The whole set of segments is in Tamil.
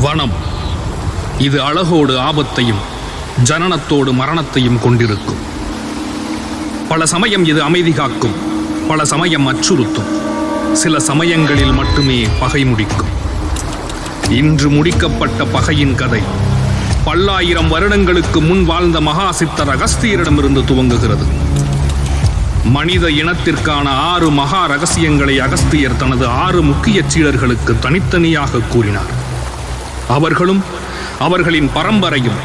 வனம் இது அழகோடு ஆபத்தையும் ஜனனத்தோடு மரணத்தையும் கொண்டிருக்கும். பல சமயம் இது அமைதி காக்கும், பல சமயம் அச்சுறுத்தும், சில சமயங்களில் மட்டுமே பகை முடிக்கும். இன்று முடிக்கப்பட்ட பகையின் கதை பல்லாயிரம் வருடங்களுக்கு முன் வாழ்ந்த மகா சித்தர் அகஸ்தியரிடமிருந்து துவங்குகிறது. மனித இனத்திற்கான 6 மகா ரகசியங்களை அகஸ்தியர் தனது 6 முக்கிய சீடர்களுக்கு தனித்தனியாக கூறினார். அவர்களும் அவர்களின் பரம்பரையும்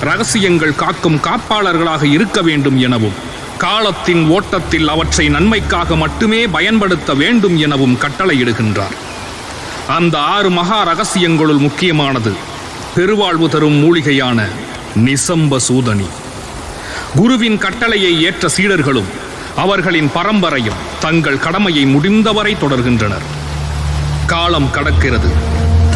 ரகசியங்கள் காக்கும் காப்பாளர்களாக இருக்க வேண்டும் எனவும், காலத்தின் ஓட்டத்தில் அவற்றை நன்மைக்காக மட்டுமே பயன்படுத்த வேண்டும் எனவும் கட்டளையிடுகின்றார். அந்த 6 மகா ரகசியங்களுள் முக்கியமானது பெருவாழ்வு தரும் மூலிகையான நிசம்ப சூதனி. குருவின் கட்டளையை ஏற்ற சீடர்களும் அவர்களின் பரம்பரையும் தங்கள் கடமையை முடிந்தவரை தொடர்கின்றனர். காலம் கடக்கிறது.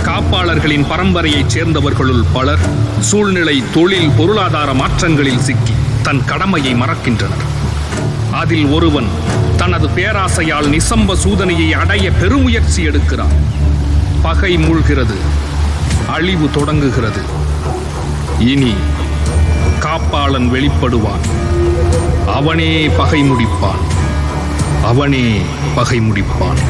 காப்பாளர்களின் பரம்பரையைச் சேர்ந்தவர்களுள் பலர் சூழ்நிலை, தொழில், பொருளாதார மாற்றங்களில் சிக்கி தன் கடமையை மறக்கின்றனர். அதில் ஒருவன் தனது பேராசையால் நிசம்ப சூதனையை அடைய பெருமுயற்சி எடுக்கிறான். பகை மூழ்கிறது, அழிவு தொடங்குகிறது. இனி காப்பாளன் வெளிப்படுவான். அவனே பகை முடிப்பான். அவனே பகை முடிப்பான்.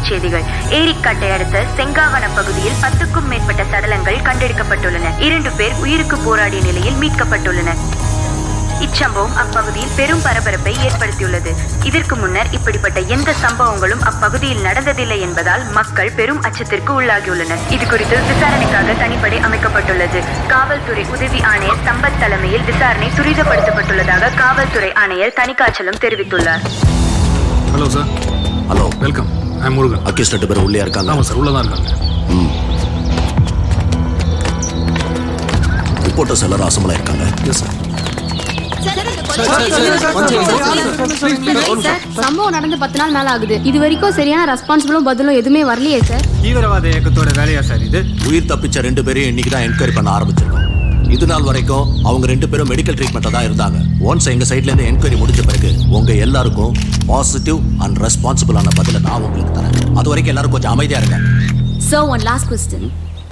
செய்திகள். ஏரிக்காட்டை அடுத்த செங்காவன பகுதியில் 10க்கும் மேற்பட்ட சடலங்கள் கண்டெடுக்கப்பட்டுள்ளன. 2 பேர் உயிருக்கு போராடிய நிலையில் மீட்கப்பட்டுள்ளனர். இச்சம்பவம் அப்பகுதியில் பெரும் பரபரப்பை ஏற்படுத்தியுள்ளது. இதற்கு முன்னர் இப்படிப்பட்ட எந்த சம்பவங்களும் அப்பகுதியில் நடந்ததில்லை என்பதால் மக்கள் பெரும் அச்சத்திற்கு உள்ளாகியுள்ளனர். இது குறித்து விசாரணைக்காக தனிப்படை அமைக்கப்பட்டுள்ளது. காவல்துறை உதவி ஆணையர் சம்பத் தலைமையில் விசாரணை துரிதப்படுத்தப்பட்டுள்ளதாக காவல்துறை ஆணையர் தணிகாச்சலம் தெரிவித்துள்ளார். Hello sir. Hello, welcome. I am Murugan. Accused 2 பேர் உள்ளே இருக்காங்க. ஆமாம் சார், உள்ளதான் இருக்காங்க. ரிப்போர்ட்டர்ஸ் எல்லாரும் அசம்பளா இருக்காங்க. Yes sir. சம்பவம் நடந்து 10 நாள் மேல ஆகுது. இது வரைக்கும் சரியான ரெஸ்பான்சிபிளும் பதிலும் எதுவுமே வரலையே சார். தீவிரவாத இயக்கத்தோட வேலையா சார் இது? உயிர் தப்பிச்ச 2 பேரையும் இன்னைக்கு தான் என்கொயரி பண்ண ஆரம்பிச்சிருக்கோம். இது நாள் வரைக்கும் அவங்க 2 பேரும் மெடிக்கல் ட்ரீட்மெண்ட்ல தான் இருந்தாங்க. ஒன்ஸ் எங்க சைட்ல இருந்து என்கொயரி முடிஞ்ச பிறகு உங்க எல்லாருக்கும் பாசிட்டிவ் அண்ட் ரெஸ்பான்சிபிளான பதில நான் உங்களுக்கு தரேன். அது வரைக்கும் எல்லாரும் கொஞ்சம் அமைதியா இருங்க. So one last question.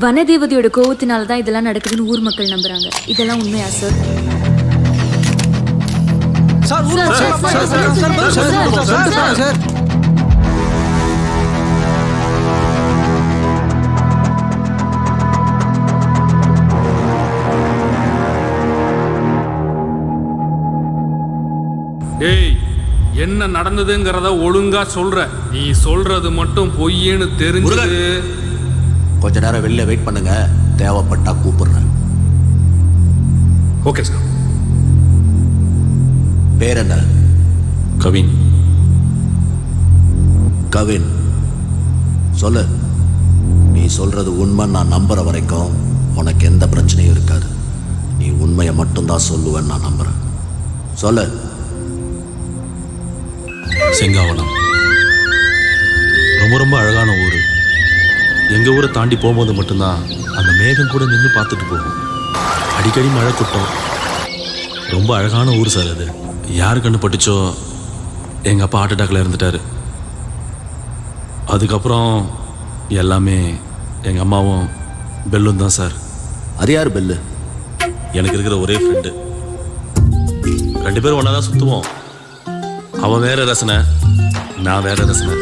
வனதேவதையோட கோவத்தினால தான் இதெல்லாம் நடக்குதுன்னு ஊர் மக்கள் நம்புறாங்க. இதெல்லாம் உண்மையா சார்? சார் ஏய், என்ன நடந்ததுங்கிறத ஒழுங்கா சொல்ற. நீ சொல்றது மட்டும் பொய்யேன்னு தெரிஞ்சது. கொஞ்ச நேரம் வெளில வெயிட் பண்ணுங்க, தேவைப்பட்டா கூப்பிடுறேன். Okay sir. பேர் என்ன? கவின். கவின், சொல்லு. நீ சொல்றது உண்மை நான் நம்புற வரைக்கும் உனக்கு எந்த பிரச்சனையும் இருக்காது. நீ உண்மையை மட்டும்தான் சொல்லுவேன்னு நான் நம்புறேன். சொல்லு. செங்காவனம் ரொம்ப ரொம்ப அழகான ஊர். எங்கள் ஊரை தாண்டி போகும்போது மட்டும்தான் அந்த மேகம் கூட நின்று பார்த்துட்டு போகும். அடிக்கடி மழை கொட்டும். ரொம்ப அழகான ஊர் சார் அது. யார் கண்ணு பட்டுச்சோ எங்கள் அப்பா ஹார்ட் அட்டாக்ல இருந்துட்டாரு. அதுக்கப்புறம் எல்லாமே எங்கள் அம்மாவும் பெல்லும் தான் சார். அது யார் பெல்லு? எனக்கு இருக்கிற ஒரே ஃப்ரெண்டு. 2 பேரும் ஒன்றா தான் சுற்றுவோம். அவன் வேற ரசனை, நான் வேற ரசனை.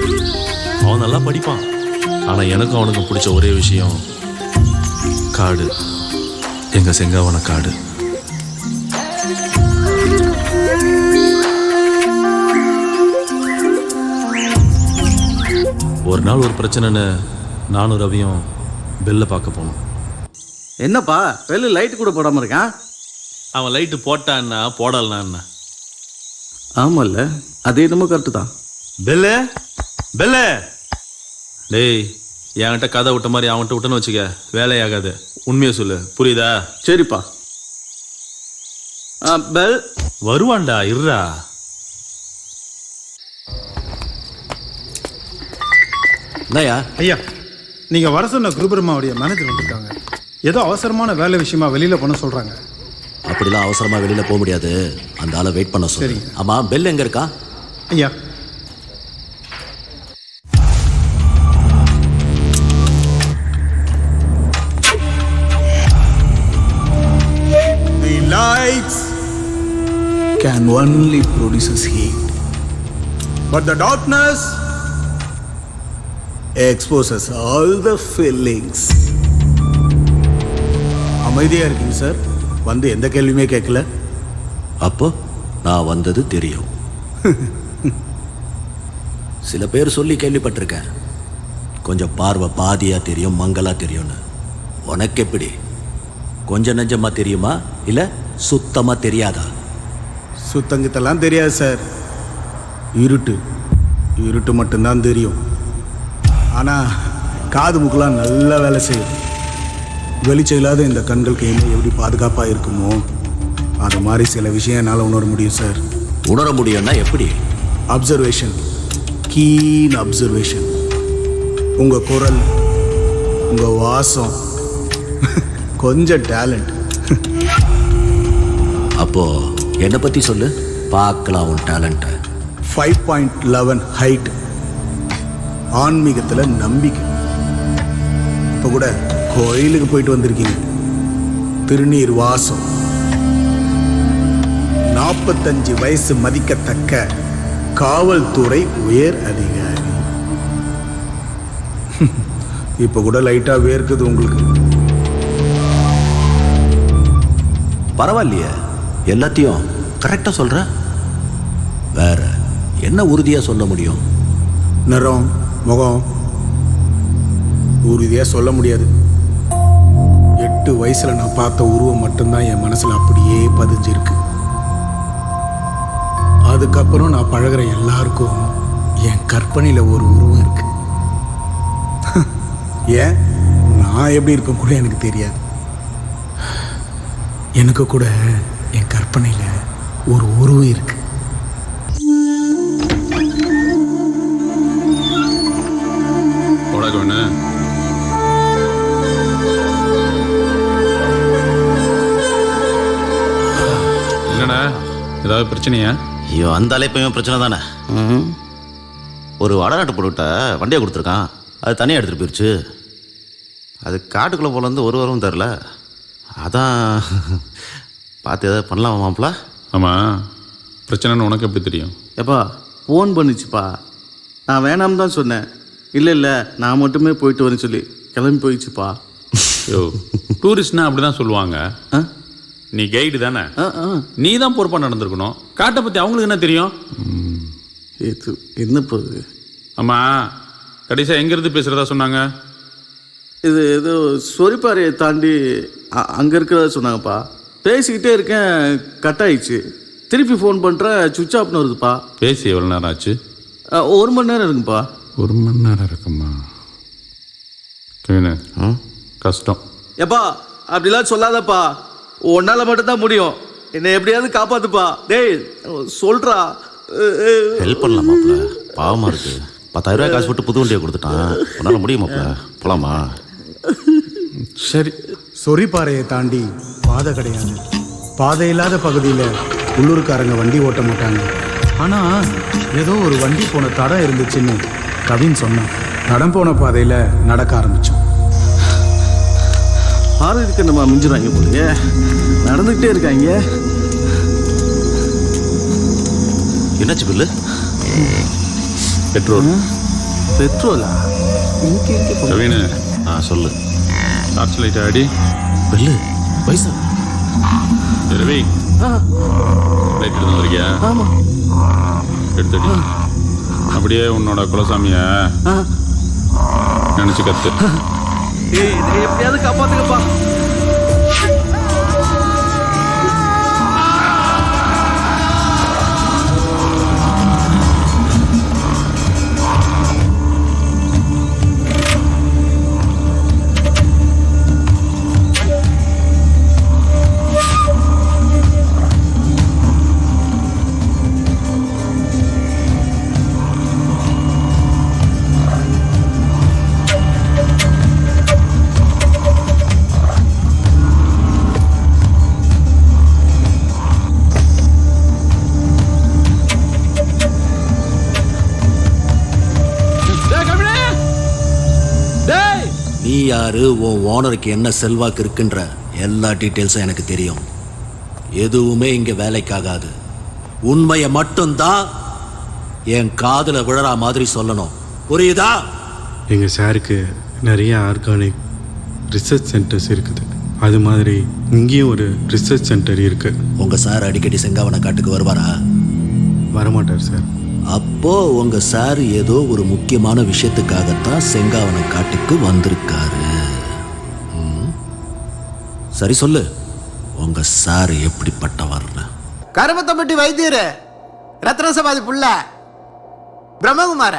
அவன் நல்லா படிப்பான். ஆனால் எனக்கும் அவனுக்கும் பிடிச்ச ஒரே விஷயம் காடு. எங்கள் செங்காவன காடு. ஒரு நாள் ஒரு பிரச்சனைன்னு நானும் ரவியும் பெல்லை பார்க்க போனோம். என்னப்பா பெல்லு லைட் கூட போடாம இருக்கான்? அவன் லைட்டு போட்டான்னா போடலன்னா என்ன? ஆமால்ல, அது என்னமோ கரெக்டு தான். பெல்லு பெல்ல டேய் என்கிட்ட கதை விட்ட மாதிரி அவன்கிட்ட விட்டேன்னு வச்சுக்க வேலையாகாது. உண்மையை சொல்லு, புரியுதா? சரிப்பா. பெல் வருவான்டா, இருடா. என்னய்யா? ஐயா, நீங்க வர சொன்ன குருபெருமாவுடைய மேனேஜர் வந்திருக்காங்க. ஏதோ அவசரமான வேலை விஷயமா வெளியில போன சொல்றாங்க. அப்படிலாம் அவசரமா வெளியில போக முடியாது. அந்த ஆளை வெயிட் பண்ண சொல்லு. சரிங்க. ஆமா, பெல் எங்க இருக்கா? ஐயா, The lights can only produce heat, but the darkness exposes all the feelings. அமைதியா இருக்கீங்க சார். வந்து எந்த கேள்வியுமே கேட்கல. அப்போ நான் வந்தது தெரியும். சில பேர் சொல்லி கேள்விப்பட்டிருக்கேன், கொஞ்சம் பார்வை பாதியா தெரியும், மங்களா தெரியும்னு. உனக்கு எப்படி? கொஞ்சம் நெஞ்சமா தெரியுமா இல்ல சுத்தமா தெரியாதா? சுத்தங்கிட்டெல்லாம் தெரியாது சார். இருட்டு இருட்டு மட்டும்தான் தெரியும். ஆனால் காது மூக்கெல்லாம் நல்லா வேலை செய்யும். வெளிச்சம் இல்லாத இந்த கண்களுக்கு என்ன எப்படி பாதுகாப்பாக இருக்குமோ அது மாதிரி சில விஷயம் என்னால் உணர முடியும் சார். உணர முடியும்னா எப்படி? Observation, keen observation. உங்கள் குரல், உங்கள் வாசம், கொஞ்சம் டேலண்ட். அப்போ என்னை பத்தி சொல்லு, பார்க்கலாம் உன் டேலண்ட்டை. 5.11 ஹைட், ஆன்மீகத்தில் நம்பிக்கை. இப்போ கூட கோயிலுக்கு போயிட்டு வந்திருக்கீங்க. திருநீர் வாசம். 45 வயசு மதிக்கத்தக்க காவல்துறை உயர் அதிகாரி. இப்போ கூட லைட்டா வேர்க்குது உங்களுக்கு. பரவாயில்லையே, எல்லாத்தையும் கரெக்டா சொல்ற. வேற என்ன உறுதியா சொல்ல முடியும்? நிறம், முகம் உறுதியாக சொல்ல முடியாது. 8 வயசுல நான் பார்த்த உருவம் மட்டும்தான் என் மனசுல அப்படியே பதிஞ்சிருக்கு. அதுக்கப்புறம் நான் பழகிற எல்லாருக்கும் என் கற்பனையில் ஒரு உருவம் இருக்கு. ஏன் நான் எப்படி இருக்க கூட எனக்கு தெரியாது. எனக்கு கூட என் கற்பனையில் ஒரு உருவம் இருக்கு. என்னடா, ஏதாவது பிரச்சனையா? ஐயோ, அந்த அலைப்பையும் பிரச்சனை தானே. ஒரு வடநாட்டு பொருட்ட வண்டியை கொடுத்துருக்கான், அது தனியாக எடுத்துகிட்டு போயிடுச்சு. அது காட்டுக்குள்ளே போல இருந்து ஒரு வாரம் தரல. அதான் பார்த்து எதாவது பண்ணலாமா மாப்பிள்ள? ஆமாம், பிரச்சனைன்னு உனக்கு எப்படி தெரியும்? எப்பா ஃபோன் பண்ணிச்சுப்பா. நான் வேணாம் தான் சொன்னேன். இல்லை நான் மட்டுமே போயிட்டு வரேன்னு சொல்லி கிளம்பி போயிடுச்சுப்பா. யோ, டூரிஸ்ட்னா அப்படி தான் சொல்லுவாங்க. நீ கைடு தானே, நீ தான் பொறுப்பாக நடந்திருக்கணும். காட்டை பற்றி அவங்களுக்கு என்ன தெரியும்? இது என்ன போகுது? ஆமாம், கடைசியாக எங்கேருந்து பேசுகிறதா சொன்னாங்க? இது ஏதோ சொரிப்பாறையை தாண்டி அங்கே இருக்கிறதா சொன்னாங்கப்பா. பேசிக்கிட்டே இருக்கேன், கட் ஆயிடுச்சு. திருப்பி ஃபோன் பண்ணுறேன், சுவிட்ச் ஆஃப்னு வருதுப்பா. பேசி எவ்வளோ நேரம் ஆச்சு? 1 மணி நேரம் இருக்குப்பா. 1 மணி நேரம் இருக்குமா? கவினு, கஷ்டம். எப்பா அப்படிலாம் சொல்லாதப்பா. உன்னால மட்டும்தான் முடியும். என்னை எப்படியாவது காப்பாத்துப்பா. டேய் சொல்றா. ஹெல்ப் பண்ணலாம் மாப்பிள்ள, பாவமாக இருக்குது. 10,000 ரூபாய் காசு போட்டு புது வண்டியை கொடுத்துட்டான். உன்னால் முடியும் மாப்பிள்ள, போகலாமா? சரி. சொரிப்பாறையை தாண்டி பாதை கிடையாது. பாதை இல்லாத பகுதியில் உள்ளூர்காரங்க வண்டி ஓட்ட மாட்டாங்க. ஆனால் ஏதோ ஒரு வண்டி போன தடம் இருந்துச்சுன்னு கவின் சொன்னான். தடம் போன பாதையில் நடக்க ஆரம்பித்தோம். ஆறுக்கு நம்ம மிஞ்சிடுவாங்க போலயே. நடந்துக்கிட்டே இருக்காங்க. என்னாச்சு பில்லு? பெட்ரோலா? கவினு, சொல்லு. டார்ச் லைட் ஆடி. பில்லு பைசா ரவி, லைட் எடுத்து வந்திருக்கியா? ஆமாம், எடுத்துடி. அப்படியே உன்னோட குலசாமிய நினைச்சு கத்து. எப்படியாவது காப்பாத்துக்கப்பா. நீ யாரு, உன் ஓனருக்கு என்ன செல்வாக்கு இருக்குன்ற எல்லா டீட்டெயில்ஸும் எனக்கு தெரியும். எதுவுமே இங்க வேலைக்காகாது. உண்மையை மட்டும்தான் என் காதுல விழற மாதிரி சொல்லணும். புரியுதா? எங்கள் சாருக்கு நிறைய ஆர்கானிக் ரிசர்ச் சென்டர்ஸ் இருக்குது. அது மாதிரி இங்கேயும் ஒரு ரிசர்ச் சென்டர் இருக்குது. உங்க சார் அடிக்கடி செங்காவன காட்டுக்கு வருவாரா? வரமாட்டார் சார். அப்போ உங்க சார் ஏதோ ஒரு முக்கியமான விஷயத்துக்காகத்தான் செங்காவன காட்டுக்கு வந்திருக்காரு. சரி சொல்லு, உங்க சார் எப்படிப்பட்டவர்? கருமத்தம்பட்டி வைத்தியர் ரத்னசபாதி புள்ள பிரம்மகுமார.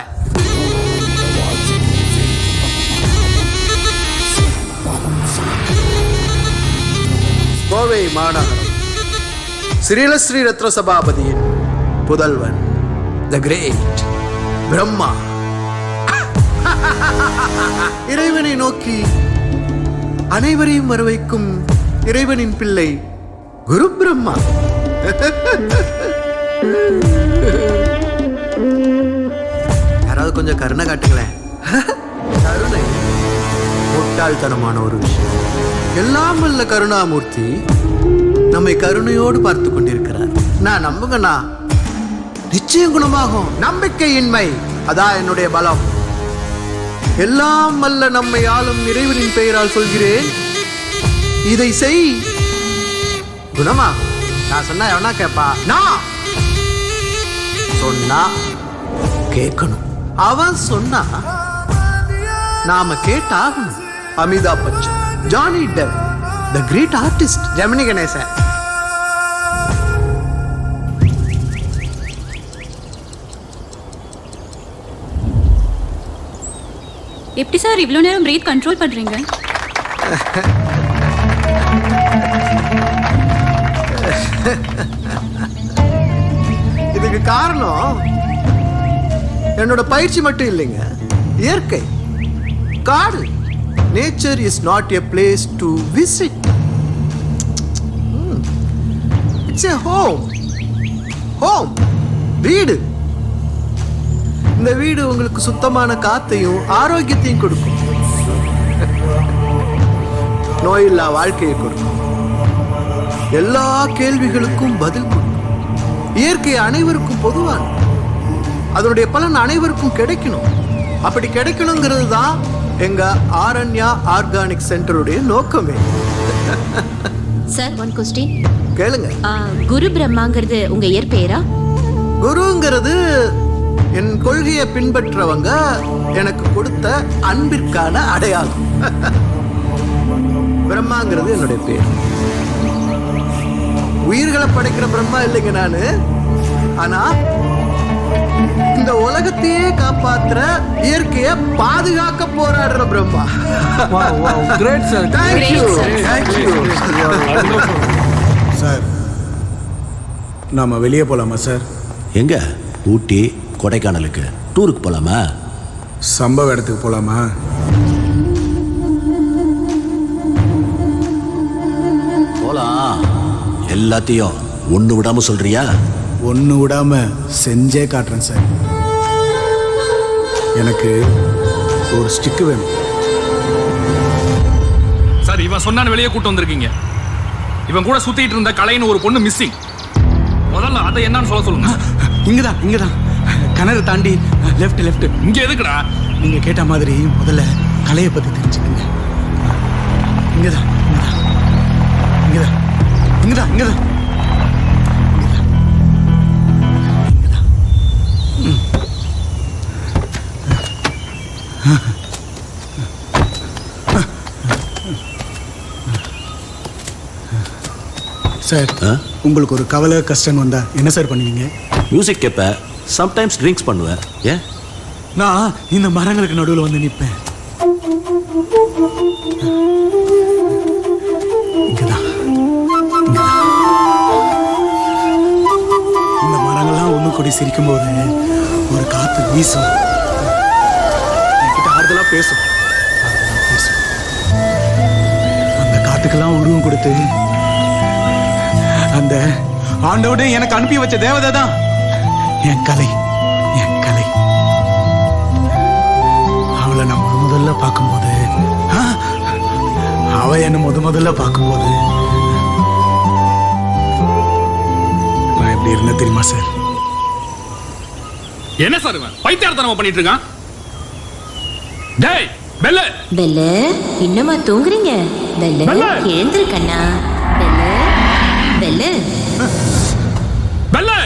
கோவை மாநகரம் ஸ்ரீலஸ்ரீ ரத்ன சபாபதியின் புதல்வன் த கிரேட் பிரம்மா. இறைவனை நோக்கி அனைவரையும் வரவைக்கும் இறைவனின் பிள்ளை குரு பிரம்மா. யாராவது கொஞ்சம் கருணை காட்டுங்களேன். கருணை முட்டாள்தனமான ஒரு விஷயம். எல்லாம் வல்ல கருணாமூர்த்தி நம்மை கருணையோடு பார்த்து கொண்டிருக்கிறார். நான் நம்புங்கண்ணா, நிச்சயம் குணமாகும். நம்பிக்கையின்மை அதான் என்னுடைய பலம். எல்லாம் வல்ல நம்மை ஆளும் இறைவனின் பெயரால் சொல்கிறேன், இதை செய், குணமாகும். நான் சொன்னா எவனா கேப்பா? நான் சொன்னா கேட்கணும். அவன் சொன்னா நாம கேட்டாகணும். Amitabh Bachchan, Johnny Depp, the great artist Gemini Ganesan. எப்படி சார் இவ்வளோ நேரம் பிரீத் கண்ட்ரோல் பண்ணுறீங்க? இதுக்கு காரணம் என்னோட பயிற்சி மட்டும் இல்லைங்க, இயற்கை, காடு. Nature is not a place to visit, it's a home. Home வீடு. இந்த வீடு உங்களுக்கு சுத்தமான காத்தையும் ஆரோக்கியத்தையும் கொடுக்கும். நோயில்லா வாழ்க்கையை கொடுக்கும். எல்லா கேள்விகளுக்கும் பதில் கொடுக்கும். இயற்கை அனைவருக்கும் பொதுவான, அதனுடைய பலன் அனைவருக்கும் கிடைக்கணும். அப்படி கிடைக்கணுங்கிறது தான் எங்க ஆரண்யா ஆர்கானிக் சென்டருடைய நோக்கமே. சார், ஒன் கொஸ்டின் கேளுங்க. குரு பிரம்மாங்கிறது உங்க இயற்பெயரா? குருங்கிறது என் கொள்கையை பின்பற்றவங்க எனக்கு கொடுத்த அன்பிற்கான அடையாளம். பிரம்மாங்கிறது என்னுடைய பேர். உயிர்களை படைக்கிற பிரம்மா இல்லைங்க நானு. ஆனா இந்த உலகத்தையே காப்பாத்துற, இயற்கையை பாதுகாக்க போராடுற பிரம்மா. Great sir. சார், நாம வெளியே போகலாமா சார்? எங்க? ஊட்டி, கொடைக்கானலுக்கு டூருக்கு போலாமா? சம்பவ இடத்துக்கு போகலாமா? போலாம். எல்லாத்தையும் ஒன்று விடாம சொல்றியா? ஒன்று விடாம செஞ்சே காட்டுறேன் சார். எனக்கு ஒரு ஸ்டிக்கு வேணும் சார். இவன் சொன்னான்னு வெளியே கூட்டு வந்திருக்கீங்க. இவன் கூட சுத்திட்டு இருந்த கலைன்னு ஒரு பொண்ணு மிஸ்ஸிங். முதல்ல அதை என்னன்னு சொல்ல சொல்லுங்க. இங்கதான் கிணறு தாண்டி லெஃப்ட். இங்க எதுக்குடா? நீங்க கேட்ட மாதிரி முதல்ல கலையை பத்தி தெரிஞ்சுக்கங்க. இங்கதான். சார், உங்களுக்கு ஒரு கவலை கஷ்டம் வந்தா என்ன சார் பண்ணுவீங்க? மியூசிக் கேட்ப, சம்டைம்ஸ் ட்ரிங்க்ஸ் பண்ணுவேன். ஏன்? நான் இந்த மரங்களுக்கு நடுவில் வந்து நிற்பேன். இந்த மரங்கள்லாம் ஒன்று கூடி சிரிக்கும் போது ஒரு காத்து வீசும், என்கிட்ட ஆறுதலா பேசும். அந்த காத்துக்கெல்லாம் உருவம் கொடுத்து அந்த ஆண்டவனே எனக்கு அனுப்பி வச்ச தேவதை தான் என் கலை. அவளை நம்ம முதல்ல பார்க்கும்போது முதல்ல பார்க்கும்போது நான் எப்படி இருந்தேன் தெரியுமா சார்? என்ன சார் இவன் பைத்தியார்த்தனமா பண்ணிட்டு இருக்கான்? டேய் பெல்லு பெல்லு இன்னுமா தூங்குறீங்க? பெல்லு எழுந்திரு கண்ணா. பெல்லு பெல்லு பெல்லு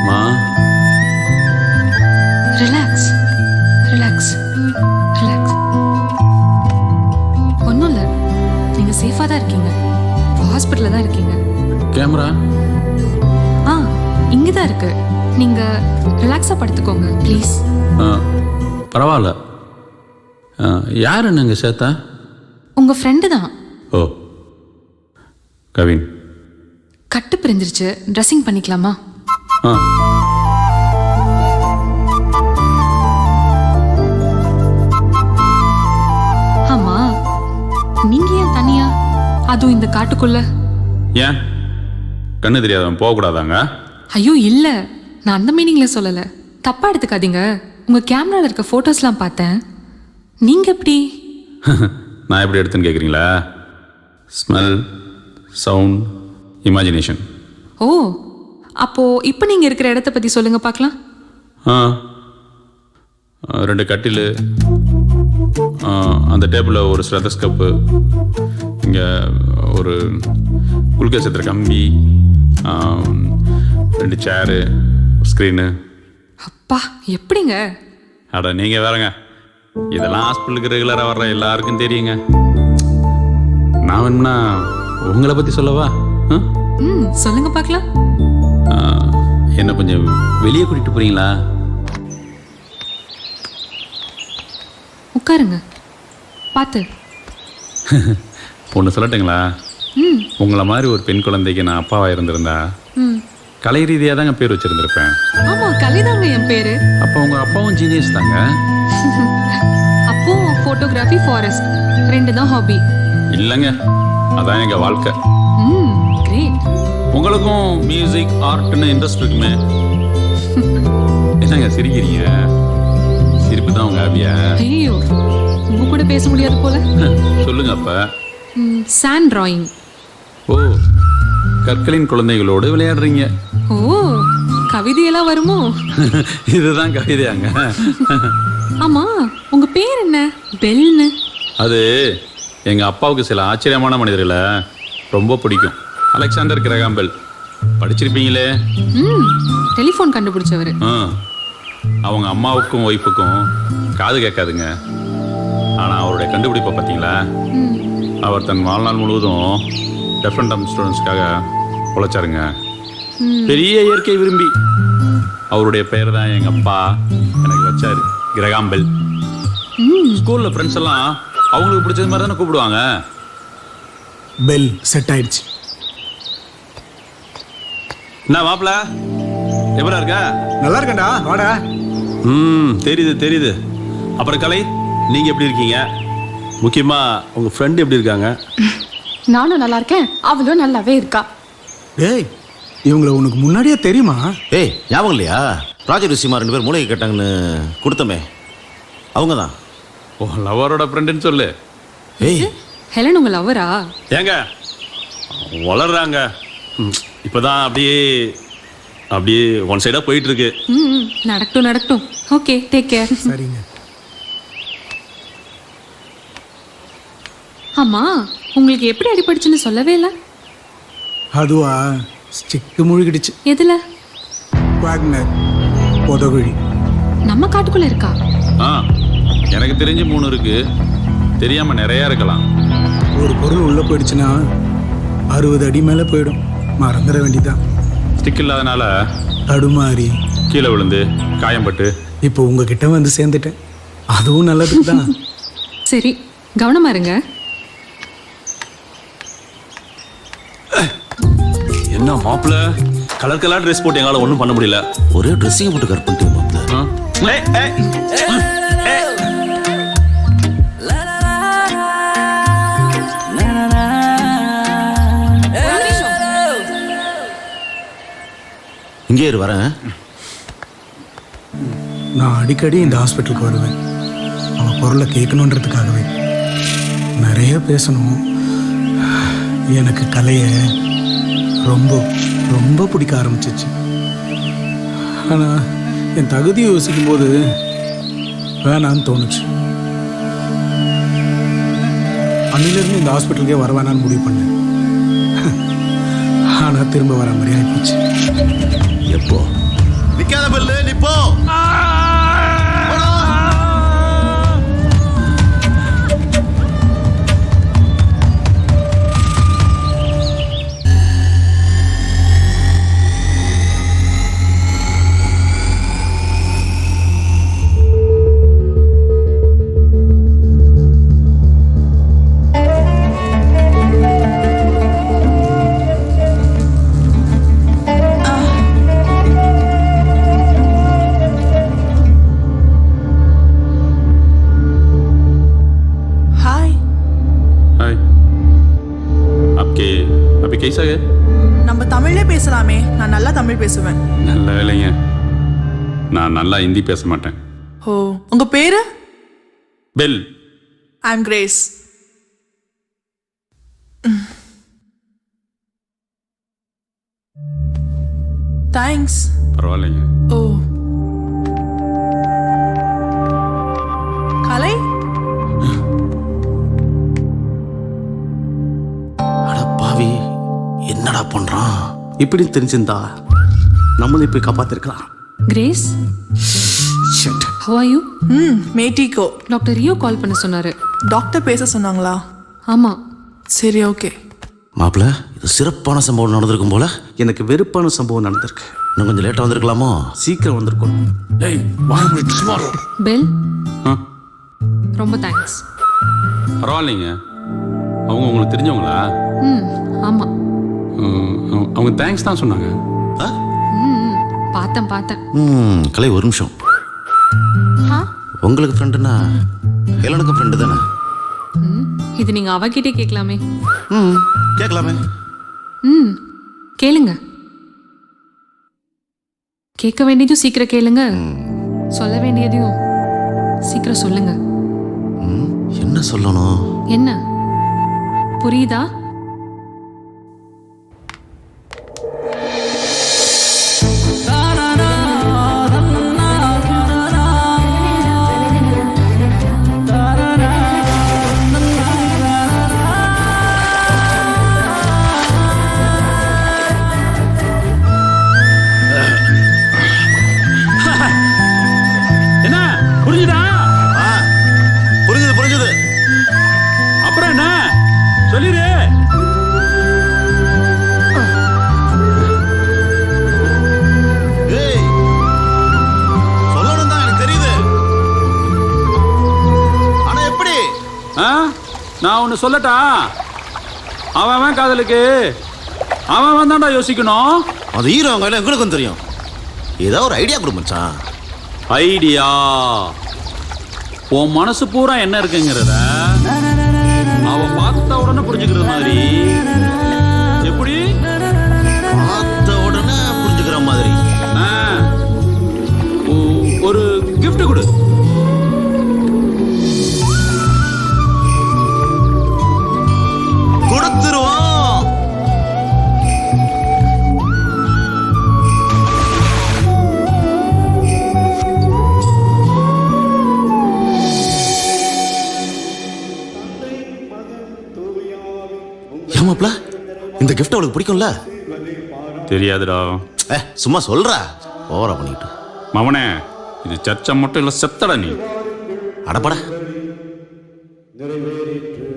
மா ரிலாக்ஸ் ரிலாக்ஸ் ரிலாக்ஸ். ஒன்றும் இல்லை, நீங்கள் சேஃபாக தான் இருக்கீங்க. ஹாஸ்பிட்டலில் தான் இருக்கீங்க. கேமரா ஆ இங்கே தான் இருக்கு. நீங்கள் ரிலாக்ஸாக படுத்துக்கோங்க ப்ளீஸ். பரவாயில்ல. யார் என்னங்க சேத்தா? உங்கள் ஃப்ரெண்டு தான். ஓ கவின். கட்டு பிரிஞ்சிருச்சு, ட்ரெஸ்ஸிங் பண்ணிக்கலாமா? ஆ ஆமா, நீங்க ஏன் தனியா, அதுவும் இந்த காட்டுக்குள்ள? ஏன் கண்ணு தெரியாதவன் போகக்கூடாதாங்க? ஐயோ இல்ல, நான் அந்த மீனிங்ல சொல்லல, தப்பா எடுத்துக்காதீங்க. உங்க கேமரால இருக்க போட்டோஸ்லாம் பார்த்தேன். நீங்க எப்படி? நான் எப்படி எடுத்துன்னு கேட்குறீங்களா? Smell, sound, imagination. ஓ, அப்போ இப்போ நீங்க இருக்கிற இடத்த பத்தி சொல்லுங்க பார்க்கலாம். ஆ 2 கட்டில், அந்த டேபிளில் ஒரு ஸ்டெத்தஸ்கோப்பு, இங்கே ஒரு குளுக்கோஸ் ஏற்றுற கம்பி, 2 சேரு, ஸ்க்ரீனு. அப்பா எப்படிங்க? அட நீங்கள் வேறங்க, இதெல்லாம் ஹாஸ்பிட்டலுக்கு ரெகுலராக வர்ற எல்லாருக்கும் தெரியுங்க. நான் வேணும்னா உங்களை பற்றி சொல்லவா? சொல்லுங்க பார்க்கலாம். என்ன கொஞ்சம் வெளியே கூட்டிகிட்டு போகிறீங்களா? உட்காருங்க, பார்த்து. ஒன்று சொல்லட்டுங்களா? உங்களை மாதிரி ஒரு பெண் குழந்தைக்கு நான் அப்பாவாக இருந்திருந்தா கலை ரீதியாக தாங்க பேர் வச்சுருந்துருப்பேன். ஆமா, கலைதாங்க என் பேரு. அப்போ உங்கள் அப்பாவும் ஜீனியஸ் தாங்க. அப்போ ஃபோட்டோகிராஃபி, ஃபாரஸ்ட் 2 தான் ஹாபி. இல்லைங்க, அதான் எங்கள் வாழ்க்கை. கிரேட். உங்களுக்கும் மியூசிக், ஆர்ட்னு இன்ட்ரெஸ்ட் இருக்குமே. என்னங்க சிரிக்கிறீங்க? சிரிப்பு தான் உங்கள் ஹாபியா? ஐயோ, உங்க கூட பேச முடியாது போல. சொல்லுங்க அப்ப. Sand drawing. ஓ, கற்களின் குழந்தைகளோடு விளையாடுறீங்க. ஓ, கவிதையெல்லாம் வருமோ? இதுதான் கவிதையாங்க? ஆமா, உங்க பேர் என்ன? பெல்னு. அது எங்க அப்பாவுக்கு சில ஆச்சரியமான மனிதர்களை ரொம்ப பிடிக்கும். அலெக்சாண்டர் கிரகாம் பெல் படிச்சிருப்பீங்களே. டெலிஃபோன் கண்டுபிடிச்சவர். அவங்க அம்மாவுக்கும் ஒய்ஃபுக்கும் காது கேட்காதுங்க. ஆனால் அவருடைய கண்டுபிடிப்பை பார்த்தீங்களா? அவர் தன் வாழ்நாள் முழுவதும் டெஃப் அண்ட் டம்ப் ஸ்டூடெண்ட்ஸ்க்காக உழைச்சாருங்க. பெரிய இயற்கை விரும்பி. அவருடைய பெயர் தான் எங்கள் அப்பா எனக்கு வச்சாரு, கிரகாம் பெல். ஸ்கூலில் ஃப்ரெண்ட்ஸ் எல்லாம் அவங்களுக்கு பிடிச்சது மாதிரி தானே கூப்பிடுவாங்க. பெல் செட் ஆயிடுச்சு. என்ன மாப்பிள்ள, எப்படா இருக்க? நல்லா இருக்கேன்டா, வாடா. தெரியுது தெரியுது. அப்புறம் கலை, நீங்கள் எப்படி இருக்கீங்க? முக்கியமாக உங்கள் ஃப்ரெண்டு எப்படி இருக்காங்க? நானும் நல்லா இருக்கேன், அவளும் நல்லாவே இருக்கா. டேய், இவங்கள உனக்கு முன்னாடியே தெரியுமா? ஏய், ஞாபகம் இல்லையா? ப்ராஜெக்ட் விஷயமா 2 பேர் மூளைக்கு கேட்டாங்கன்னு கொடுத்தமே, அவங்க தான். ஓ, லவரோட ஃப்ரெண்டுன்னு சொல்லு. ஏய், ஹெலன் உங்க லவரா? ஏங்க வளர்றாங்க. இப்போதான் அப்படியே ஒன் சைடாக போயிட்டு இருக்கு. நடக்கட்டும் நடக்கட்டும். Okay, take care. சரிங்க. ஆமா, உங்களுக்கு எப்படி அடிபட்டுச்சுன்னு சொல்லவே இல்லை. அதுவா, ஸ்டிக்கு முழுகிடுச்சு. எதுல? வாக்னர் பொதகுழி. நம்ம காட்டுக்குள்ள இருக்கா? எனக்கு தெரிஞ்சு 3 இருக்கு, தெரியாம நிறைய இருக்கலாம். ஒரு பொருள் உள்ள போயிடுச்சுன்னா 60 அடி மேல போயிடும். மறந்துட வேண்டியதான். ஸ்டிக் இல்லாதனால தடுமாறி கீழே விழுந்து காயம்பட்டு இப்போ உங்ககிட்ட வந்து சேர்ந்துட்டேன். அதுவும் நல்லதுக்கு தான். சரி, கவனமா இருங்க. என்ன மாப்பிள்ள கலர் கலர் ட்ரெஸ் போட்டு எங்களால் ஒன்றும் பண்ண முடியல. ஒரே ட்ரெஸ்ஸிங் போட்டு கட் பண்ணிட்டு மாப்ள. இங்கே இரு வரேன். நான் அடிக்கடி இந்த ஹாஸ்பிட்டலுக்கு வருவேன். அவள் குரலை கேட்கணுன்றதுக்காகவே. நிறைய பேசணும். எனக்கு கலையை ரொம்ப ரொம்ப பிடிக்க ஆரம்பிச்சிச்சு. ஆனால் என் தகுதியை யோசிக்கும் போது வேணான்னு தோணுச்சு. அன்னிலிருந்து இந்த ஹாஸ்பிட்டலுக்கே வர வேணான்னு முடிவு பண்ணேன். ஆனால் திரும்ப வர மாதிரி ஆகிப்போச்சு. எப்போ நிக்காத பல்லு நிப்போ. कैसा है? நம்ம தமிழ்லே பேசலாமே. நான் நல்லா தமிழ் பேசுவேன். நல்ல வேலைங்க. நான் நல்லா ஹிந்தி பேச மாட்டேன். ஓ, உங்க பேரு? பெல். ஐ அம் கிரேஸ். தேங்க்ஸ். பரவாயில்லைங்க. ஓ, கலை? அட பாவி, என்னடா பண்றான்? இப்படி தெரிஞ்சிருந்தா நம்மளும் போய் காப்பாத்திருக்கலாம். Grace, how are you? மேட்டிகோ. டாக்டர் ரியோ கால் பண்ண சொன்னாரு. டாக்டர் பேச சொன்னாங்களா? ஆமா. சரி, ஓகே. மாப்பிள, இது சிறப்பான சம்பவம் நடந்திருக்கும் போல. எனக்கு வெறுப்பான சம்பவம் நடந்திருக்கு. இன்னும் கொஞ்சம் லேட்டா வந்திருக்கலாமோ? சீக்கிரம் வந்திருக்கணும். பெல், ரொம்ப தேங்க்ஸ். பரவாயில்லைங்க. அவங்க உங்களுக்கு தெரிஞ்சவங்களா? ஆமா. அவங்க தேங்க்ஸ் தான் சொன்னாங்க. பார்த்தேன். கலை, ஒரு நிமிஷம். உங்களுக்கு ஃப்ரெண்டுனா ஹெலனுக்கு ஃப்ரெண்டு தானே? இது நீங்க அவகிட்டே கேட்கலாமே. கேட்கலாமே. கேளுங்க. கேட்க வேண்டியதும் சீக்கிரம் கேளுங்க. சொல்ல வேண்டியதையும் சீக்கிரம் சொல்லுங்க. என்ன சொல்லணும்? என்ன புரியுதா? என்ன புரிஞ்சுதா? புரிஞ்சுது. அப்புறம் என்ன சொல்லிடு. சொல்லணும் தான் எனக்கு தெரியுது. ஆனா எப்படி? நான் ஒன்று சொல்லட்டா? அவன் காதலுக்கு அவன் தான்டா யோசிக்கணும். அது ஹீரோ அவங்க எங்களுக்கும் தெரியும். ஏதோ ஒரு ஐடியா கொடு மச்சான். ஐடியா? உன் மனசு பூரா என்ன இருக்குங்கிறத அவ பார்த்த உடனே புரிஞ்சுக்கிறது மாதிரி. எப்படி? பார்த்த உடனே புரிஞ்சுக்கிற மாதிரி. ஒரு கிஃப்ட் கொடு. கொடுத்துருவோம். ஏமாப்ல, இந்த கிஃப்ட் அவளுக்கு பிடிக்கும்ல? தெரியாதுடா. சும்மா சொல்றா. ஓவரா பண்ணிட்டு. மவனே, இது சர்ச்சை மட்டும் இல்ல, செத்தடா நீ. அடப்பட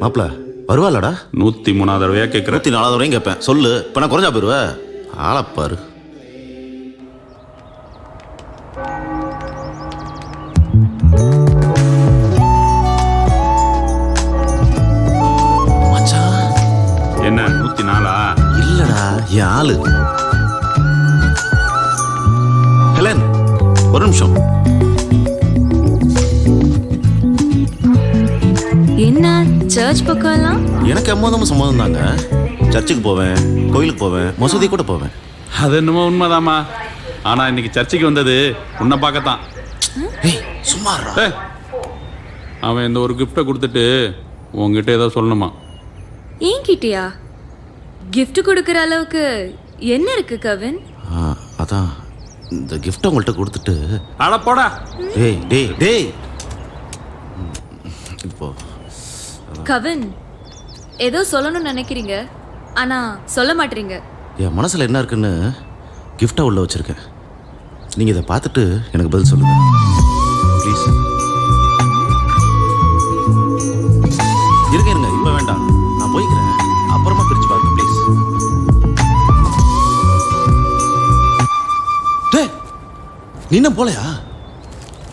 மாப்ள, வருவாளடா? 103வது தடவையா கேட்குற? 104வது வரையும் கேட்பேன். சொல்லு. இப்ப நான் குறைஞ்சா போயிருவ. ஆளப்பாரு. என்ன 104? இல்லடா, என் ஆளு. ஒரு நிமிஷம். என்ன சர்ச் பக்கம் எல்லாம்? எனக்கு எம்மதமும் சம்மதம் தாங்க. சர்ச்சுக்கு போவேன், கோயிலுக்கு போவேன், மசூதி கூட போவேன். அது என்னமோ உண்மைதாம்மா. ஆனா இன்னைக்கு சர்ச்சுக்கு வந்தது உன்னை பார்க்கத்தான். சும்மா அவன் இந்த ஒரு கிஃப்டை கொடுத்துட்டு உங்ககிட்ட ஏதோ சொல்லணுமா? என்கிட்டயா? கிஃப்ட் கொடுக்கற அளவுக்கு என்ன இருக்கு கவின்? அதான் இந்த கிஃப்ட் உங்கள்கிட்ட கொடுத்துட்டு. அட போடா. டேய் டேய் டேய். இப்போ கவின் ஏதோ சொல்லணும்னு நினைக்கிறீங்க, ஆனா சொல்ல மாட்டீங்க. என் மனசுல என்ன இருக்குன்னு கிஃப்டா உள்ள வச்சிருக்கேன். நீங்க இதை பார்த்துட்டு எனக்கு பதில் சொல்லுங்க ப்ளீஸ். இருங்க இருங்க, இப்போ வேண்டாம், நான் போய்க்கிறேன். அப்புறமா பிரிச்சு பாருங்க ப்ளீஸ். டேய், நீ என்ன போலையா?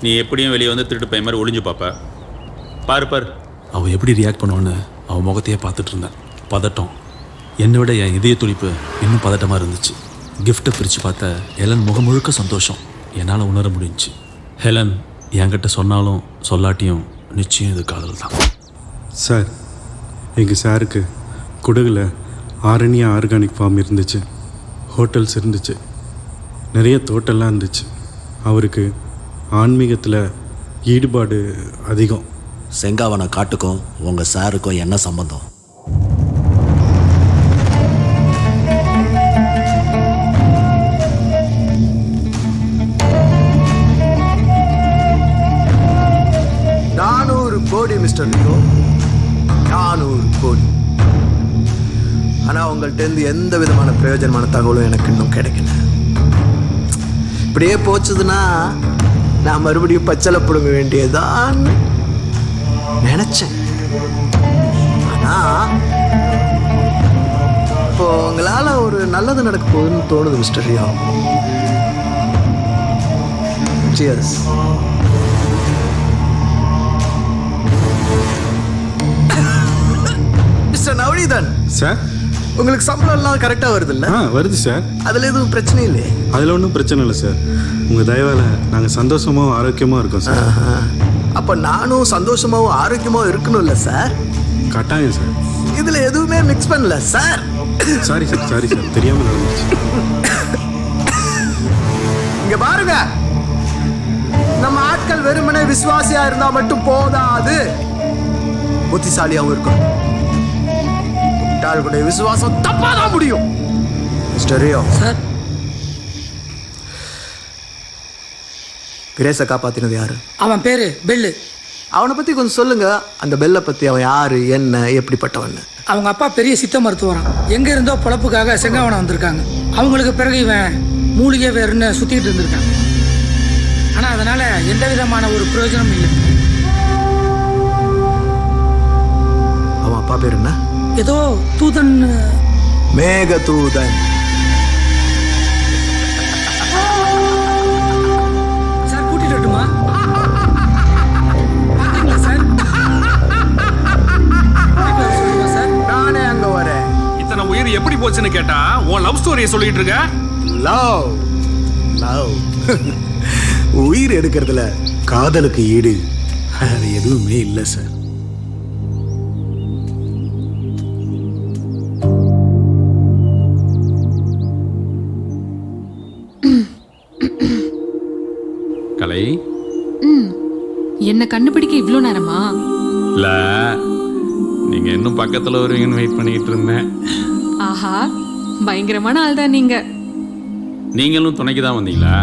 நீ எப்படியும் வெளியே வந்து திருட்டு பையன் மாதிரி ஒளிஞ்சு பாப்ப. பாரு பாரு. அவள் எப்படி ரியாக்ட் பண்ணுவான்னு அவன் முகத்தையே பார்த்துட்டு இருந்தேன். பதட்டம். என்னை விட என் இதய துடிப்பு இன்னும் பதட்டமாக இருந்துச்சு. கிஃப்ட்டை பிரித்து பார்த்த ஹெலன் முகம் முழுக்க சந்தோஷம் என்னால் உணர முடிஞ்சுச்சு. ஹெலன் என்கிட்ட சொன்னாலும் சொல்லாட்டியும் நிச்சயம் இது காதல் தான். சார், எங்கள் சாருக்கு குடகுல ஆரணியா ஆர்கானிக் ஃபார்ம் இருந்துச்சு, ஹோட்டல்ஸ் இருந்துச்சு, நிறைய தோட்டம்லாம் இருந்துச்சு. அவருக்கு ஆன்மீகத்தில் ஈடுபாடு அதிகம். செங்காவன காட்டுக்கும் உங்கள் சாருக்கும் என்ன சம்பந்தம்? கோடி மிஸ்டர் லியோ, 400 கோடி. ஆனால் உங்கள்கிட்ட எந்த விதமான பிரயோஜனமான தகவலும் எனக்கு இன்னும் கிடைக்கல. இப்படியே போச்சுதுன்னா நான் மறுபடியும் பச்சளை பிடுங்க வேண்டியதான் நினைச்சேன். ஆனால் இப்போ உங்களால் ஒரு நல்லது நடக்க போகுதுன்னு தோணுது mister Leo. Cheers. Mister Navaneethan sir, உங்களுக்கு சம்பளம் எல்லாம் கரெக்டாக வருது இல்லை? வருது சார். அதில் எதுவும் பிரச்சனை இல்லையே? அதில் ஒன்றும் பிரச்சனை இல்லை சார். உங்கள் தயவால் நாங்கள் சந்தோஷமாகவும் ஆரோக்கியமாக இருக்கோம் சார். அப்போ நானும் சந்தோஷமாகவும் ஆரோக்கியமாகவும் இருக்கணும்ல சார்? கட்டாயம் சார். இதில் எதுவுமே மிக்ஸ் பண்ணல sir. Sorry sir, sorry sir, தெரியாமல் நடந்துச்சு. இங்க பாருங்க, நம்ம ஆட்கள் வெறுமனே விசுவாசியா இருந்தா மட்டும் போதாது, புத்திசாலியாகவும் இருக்கும். முட்டாளுடைய விசுவாசம் தப்பாதான் முடியும். மிஸ்டர் ரியோ சார், கிரேஸை காப்பாத்தினது யாரு? அவன் பேரு பெல்லு. அவனை பத்தி கொஞ்சம் சொல்லுங்க. அந்த பெல்லை பத்தி அவன் யாரு, என்ன, எப்படிப்பட்டவன்? அவங்க அப்பா பெரிய சித்த மருத்துவரான். எங்க இருந்தோ பொழப்புக்காக செங்காவனம் வந்திருக்காங்க. அவங்களுக்கு பிறகு இவன் மூலிகை வேறுன்னு சுத்திட்டு இருந்திருக்கான். ஆனா அதனால எந்த விதமான ஒரு பிரயோஜனம் இல்லை. அவன் அப்பா பேர் என்ன? ஏதோ தூதன். மேக தூதன். சார் கூட்டிட்டு வரட்டுமா? சார் நானே அங்க வரேன். இத்தனை உயிர் எப்படி போச்சுன்னு கேட்டா உன் லவ் ஸ்டோரியை சொல்லிட்டு இருக்க. லவ் லவ் உயிர் எடுக்கிறதுல காதலுக்கு ஈடு அது எதுவுமே இல்லை சார். கலை, என்ன கண்டுபிடிக்க இவ்வளோ நேரமா? இல்லை, நீங்கள் இன்னும் பக்கத்தில் வருவீங்கன்னு வெயிட் பண்ணிக்கிட்டு இருந்தேன். ஆஹா, பயங்கரமான ஆள் தான் நீங்க. நீங்களும் துணைக்கு தான் வந்தீங்களா?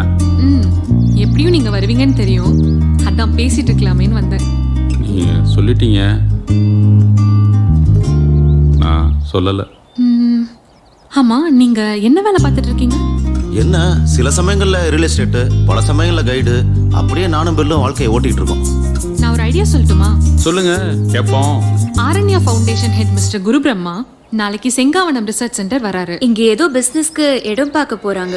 எப்படியும் நீங்க வருவீங்கன்னு தெரியும், அதான் பேசிட்டு இருக்கலாமேன்னு வந்தேன். நீங்கள் சொல்லிட்டீங்க, நான் சொல்லலை. ஆமா, நீங்க என்ன வேலை பார்த்துட்டு இருக்கீங்க? என்ன, சில சமயங்கள்ல ரியல் எஸ்டேட்டு, பல சமயங்கள்ல கைடு, அப்படியே நானும் பெல்லும் வாழ்க்கையை ஓட்டிட்டு இருக்கோம். நான் ஒரு ஐடியா சொல்லட்டுமா? சொல்லுங்க, கேட்போம். ஆரண்யா ஃபவுண்டேஷன் ஹெட் மிஸ்டர் குரு பிரம்மா நாளைக்கு செங்காவனம் ரிசர்ச் சென்டர் வராரு. இங்க ஏதோ பிசினஸ்க்கு இடம் பார்க்க போறாங்க.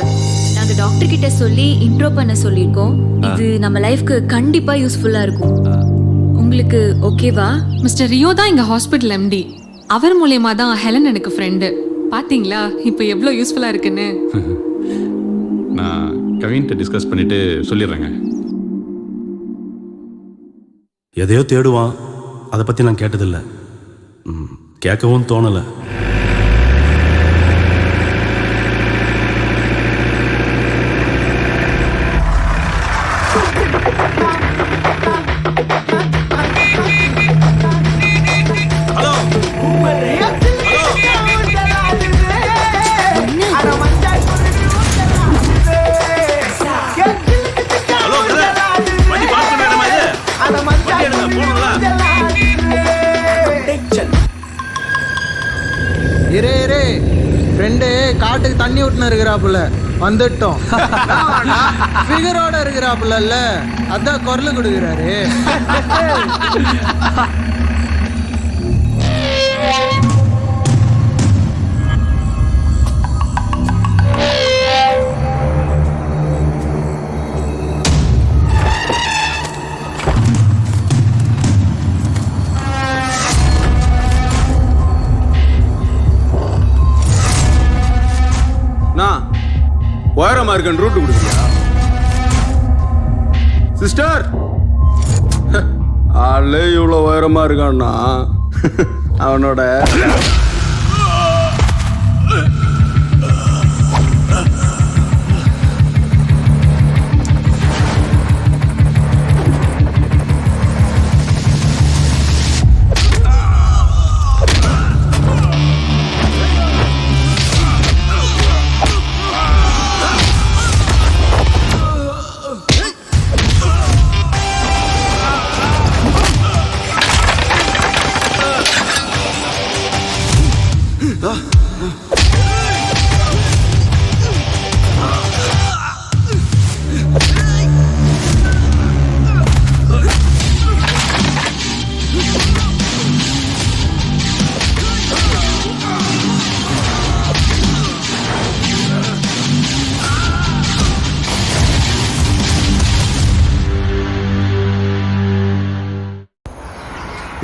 நாங்க டாக்டர் கிட்ட சொல்லி இன்ட்ரோ பண்ண சொல்லியிருக்கோம். இது நம்ம லைஃப்க்கு கண்டிப்பா யூஸ்ஃபுல்லா இருக்கும். உங்களுக்கு ஓகேவா? மிஸ்டர் ரியோ தான் எங்க ஹாஸ்பிட்டல் எம்டி. அவர் மூலயமா தான் ஹெலன் எனக்கு ஃப்ரெண்டு. பாத்தீங்களா இப்போ எவ்வளோ யூஸ்ஃபுல்லா இருக்குன்னு? நான் கவின்கிட்ட டிஸ்கஸ் பண்ணிவிட்டு சொல்லிடுறேங்க. எதையோ தேடுவான், அதை பற்றி நான் கேட்டதில்லை, கேட்கவும் தோணலை. இரே ஃப்ரெண்டு காட்டுக்கு தண்ணி விட்டுன்னு இருக்கிறாப்புல வந்துட்டோம். ஃபிகரோட இருக்கிறாப்புல, அதான் குரல் கொடுக்குறாரு. உயரமா இருக்கன் ரூட்டு கொடுக்குறியா சிஸ்டர்? ஆளே இவ்வளோ உயரமா இருக்கான்னா அவனோட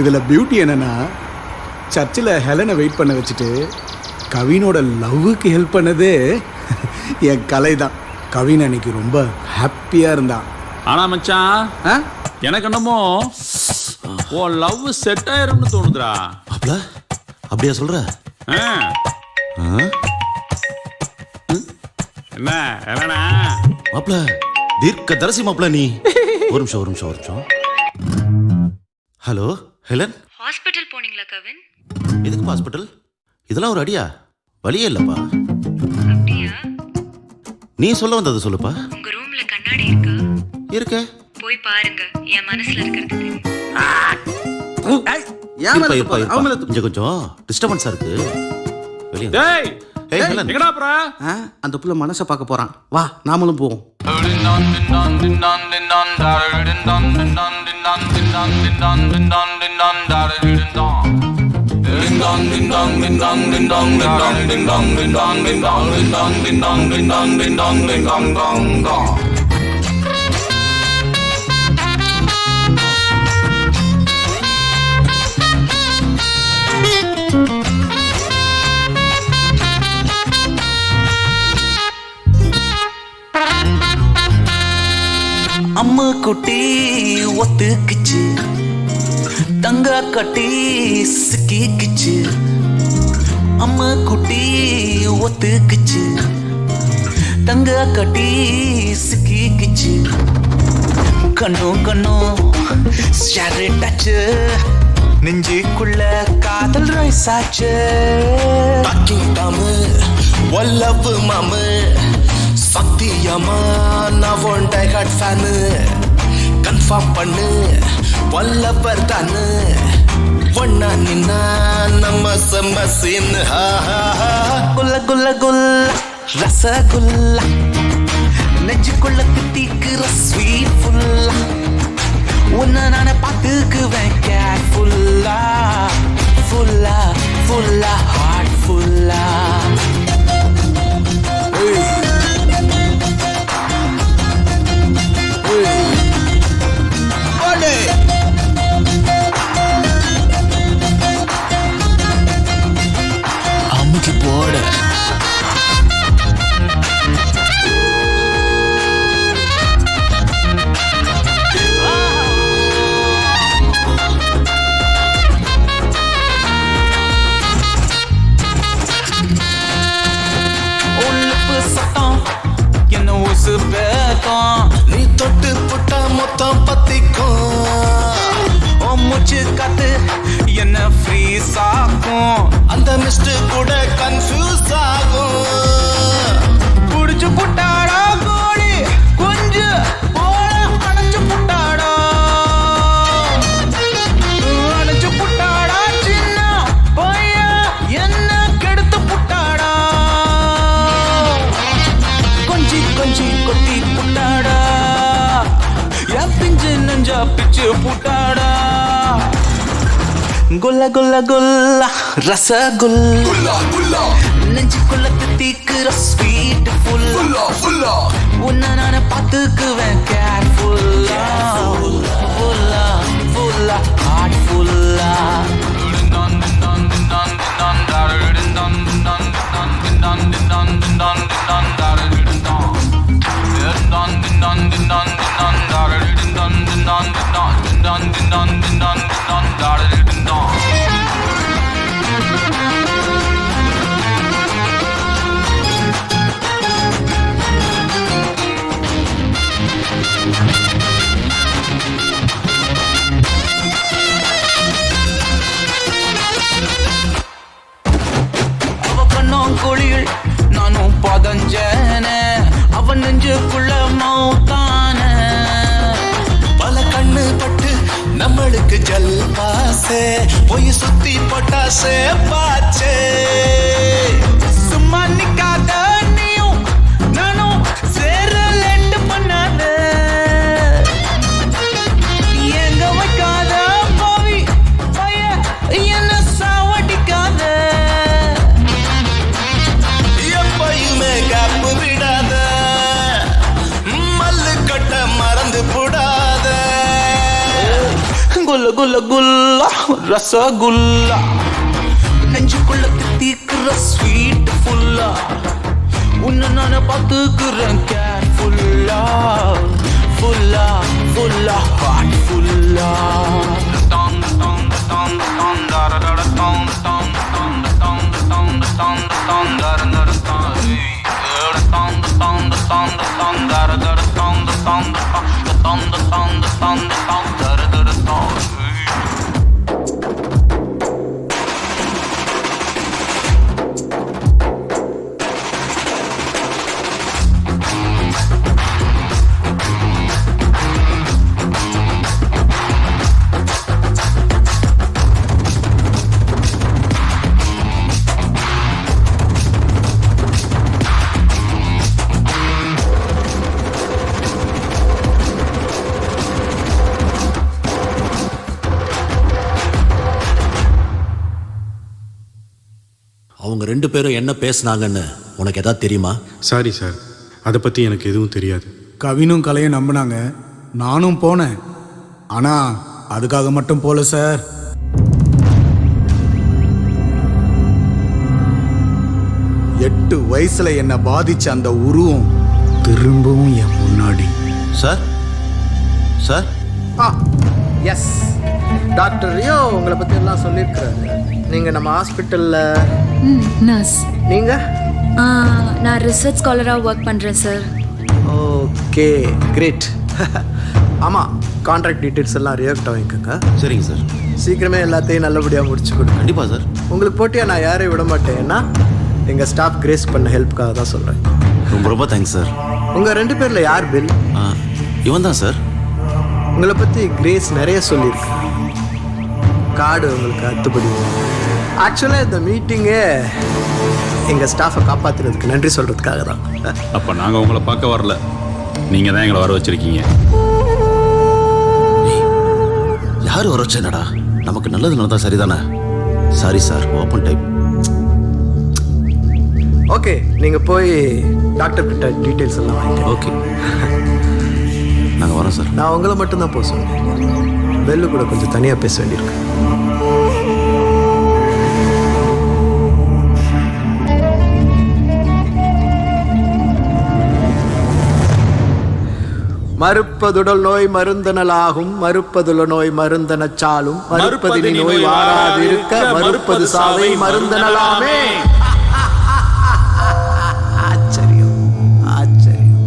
இதில் பியூட்டி என்னன்னா, சர்ச்சில் ஹெலனை வெயிட் பண்ண வச்சுட்டு கவினோட லவ்வுக்கு ஹெல்ப் பண்ணது என் கலை தான். கவின் அன்னைக்கு ரொம்ப ஹாப்பியாக இருந்தான். ஆனால் மச்சான், எனக்கு என்னமோ உன் லவ் செட் ஆயிரும்னு தோணுதுடா. மாப்ள அப்படியா சொல்ற? என்ன ஹெலனா? மாப்ள தீர்க்க தரிசி மாப்ள நீ. ஒரு நிமிஷம். ஹலோ ஹெலன், ஹாஸ்பிட்டல் போனீங்களா கவின்? எதுக்கு ஹாஸ்பிட்டல்? இதெல்லாம் ஒரு அடியா? வழியே இல்லப்பா. அப்படியா? நீ சொல்ல வந்தது சொல்லுப்பா. உங்க ரூம்ல கண்ணாடி இருக்கா? இருக்க. போய் பாருங்க, என் மனசுல இருக்கிறது தெரியும். கொஞ்சம் டிஸ்டர்பன்ஸா இருக்கு. வெளியே எங்கடா போற? அந்த புள்ள மனசை பார்க்க போறான், வா நாமளும் போவோம். அம்மு குட்டி ஒத்துக்குச்சு, தங்க கட்டி சிக்கிக்குச்சு. அம்மு குட்டி ஒத்துக்குச்சு, தங்க கட்டி சிக்கிக்குச்சு. கண்ணும் ஷேரிட்டாச்சு, நெஞ்சுக்குள்ள காதல் ரைசாச்சு. வல்லவு மாமு சத்தியமா நான் one die hard fan. Confirm பண்ணு வல்லவர் தானு. ஒன்னா நின்னா நம்ம செம்ம சீன். குல்ல குல்ல குல்ல ரசகுல்லா, நெஞ்சுக்குள்ள தித்திக்கிற ஸ்வீட் ஃபுல்லா. உன்னை நானே பார்த்துக்குவேன் கேர்ஃபுல்லா, ஃபுல்லா ஃபுல்லா ஹார்ட் ஃபுல்லா. அமுக்கி போட ஆனஸ்ட் கூட கன்ஃபியூஸ் ஆகும். புடிச்சு புட்டாடா கோழி கொஞ்சம் போல அணைச்சு புட்டாடா, அணைச்சு புட்டாடா சின்ன பையன் என்ன கெடுத்து புட்டாடா, கொஞ்சி கொஞ்சி கொட்டி புட்டாடா, என் பிஞ்சு நெஞ்சா பிச்சு புட்டாடா. குல்ல குல்ல குல்ல ரசகுல்லா நெஞ்சுக்குள்ள தித்திக்குற ஸ்வீட் ஃபுல்லா உன்னை நான் பார்த்துக்குவேன் கேர்ஃபுல்லா, ஃபுல்லா ஃபுல்லா ஹார்ட் ஃபுல்லா. அவ கண்ணோம் குழியில் நானும் பதஞ்சன, அவன் நெஞ்சுக்குள்ள மௌத்தான. பல கண்ணு பட்டு நம்மளுக்கு ஜல் பாசே, போய் சுத்தி போட்டாசே பாச்சே. சும்மா நிக்காத நீயும் நானும் சேர லேட்டு பண்ணாத, எங்க வைக்காத பாவி பய என்ன சாவடிக்காத. எப்பயுமே காப்பு விடாத, மல்லு கட்ட மறந்து போடாத. குல்ல குல்ல குல்லா ரசகுல்லா நெஞ்சுக்குள்ள தித்திக்குற ஸ்வீட் ஃபுல்லா உன்னை நான் பார்த்துக்குறேன் கேர்ஃபுல்லா, ஃபுல்லா ஃபுல்லா ஹார்ட் ஃபுல்லா. அவங்க 2 பேரும் என்ன பேசுனாங்கன்னு உனக்கு எதாவது தெரியுமா? சாரி சார், அதை பற்றி எனக்கு எதுவும் தெரியாது. கவினும் கலையும் நம்பினாங்க, நானும் போனேன். ஆனால் அதுக்காக மட்டும் போல சார். எட்டு வயசுல என்னை பாதிச்ச அந்த உருவம் திரும்பவும் என் முன்னாடி. Sir sir yes, doctor Rio உங்களை பற்றி எல்லாம் சொல்லியிருக்கிறாரு. நீங்கள் நம்ம ஹாஸ்பிட்டலில் நர்ஸ். நீங்கள்? நான் ரிசர்ச் ஸ்காலராக ஒர்க் பண்ணுறேன் சார். Okay great. ஆமாம், கான்ட்ராக்ட் டீட்டெயில்ஸ் எல்லாம் ரியாக்ட் வாங்கிக்கோங்க. சரிங்க சார். சீக்கிரமே எல்லாத்தையும் நல்லபடியாக முடிச்சு கொடுங்க. கண்டிப்பாக சார். உங்களுக்கு போட்டியாக நான் யாரையும் விட மாட்டேன். ஏன்னா எங்கள் ஸ்டாஃப் கிரேஸ் பண்ண ஹெல்ப்புக்காக தான் சொல்கிறேன். ரொம்ப ரொம்ப தேங்க்ஸ் சார். உங்கள் 2 பேரில் யார் பில்? இவன் தான் சார். உங்களை பற்றி கிரேஸ் நிறைய சொல்லியிருக்கு. கார்டு உங்களுக்கு அத்துப்படி. ஆக்சுவலாக இந்த மீட்டிங்கே எங்கள் ஸ்டாஃபை காப்பாற்றுறதுக்கு நன்றி சொல்கிறதுக்காக தான். அப்போ நாங்கள் உங்களை பார்க்க வரல, நீங்கள் தான் எங்களை வர வச்சிருக்கீங்க. யார் வர வச்சேனடா? நமக்கு நல்லது நடந்தா சரிதானே? Sorry sir, open type. Okay, நீங்கள் போய் டாக்டர் கிட்ட டீட்டெயில்ஸ் எல்லாம் வாங்கிக்க. ஓகே, நாங்கள் வரோம் சார். நான் உங்களை மட்டும்தான் போக சொன்னேன். பெல்லு கூட கொஞ்சம் தனியாக பேச வேண்டியிருக்கு. மறுப்பதுடல் நோய் மருந்தனலாகும், மறுப்பதுல நோய் மருந்தனச்சாலும், மறுப்பதினி நோய் வாராதிருக்க, மறுப்பது சாவை மருந்தனலாமே. ஆச்சரியம் ஆச்சரியம்.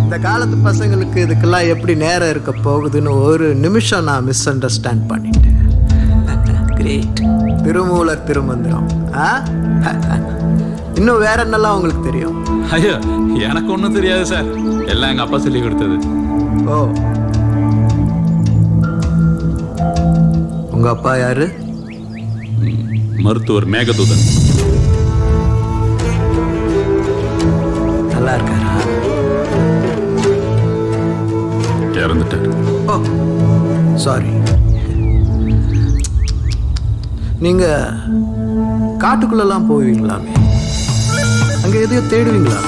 இந்த காலத்து பசங்களுக்கு இதுக்கெல்லாம் எப்படி நேரம் இருக்க போகுதுன்னு ஒரு நிமிஷம் நான் மிஸ் அண்டர்ஸ்டாண்ட் பண்ணிட்டேன். கிரேட். திருமூலர் ஒரு திருமந்திரம். இன்னும் வேற என்னெல்லாம் உங்களுக்கு தெரியும்? ஐயோ எனக்கு ஒன்றும் தெரியாது சார், எல்லாம் எங்கள் அப்பா சொல்லி கொடுத்தது. ஓ, உங்க அப்பா யாரு? மருத்துவர் மேகதூதன். நல்லா இருக்காரா? இறந்துட்டார். ஓ சாரி. நீங்க காட்டுக்குள்ளெல்லாம் போவீங்களாமே, அங்க எதையோ தேடுவீங்களா?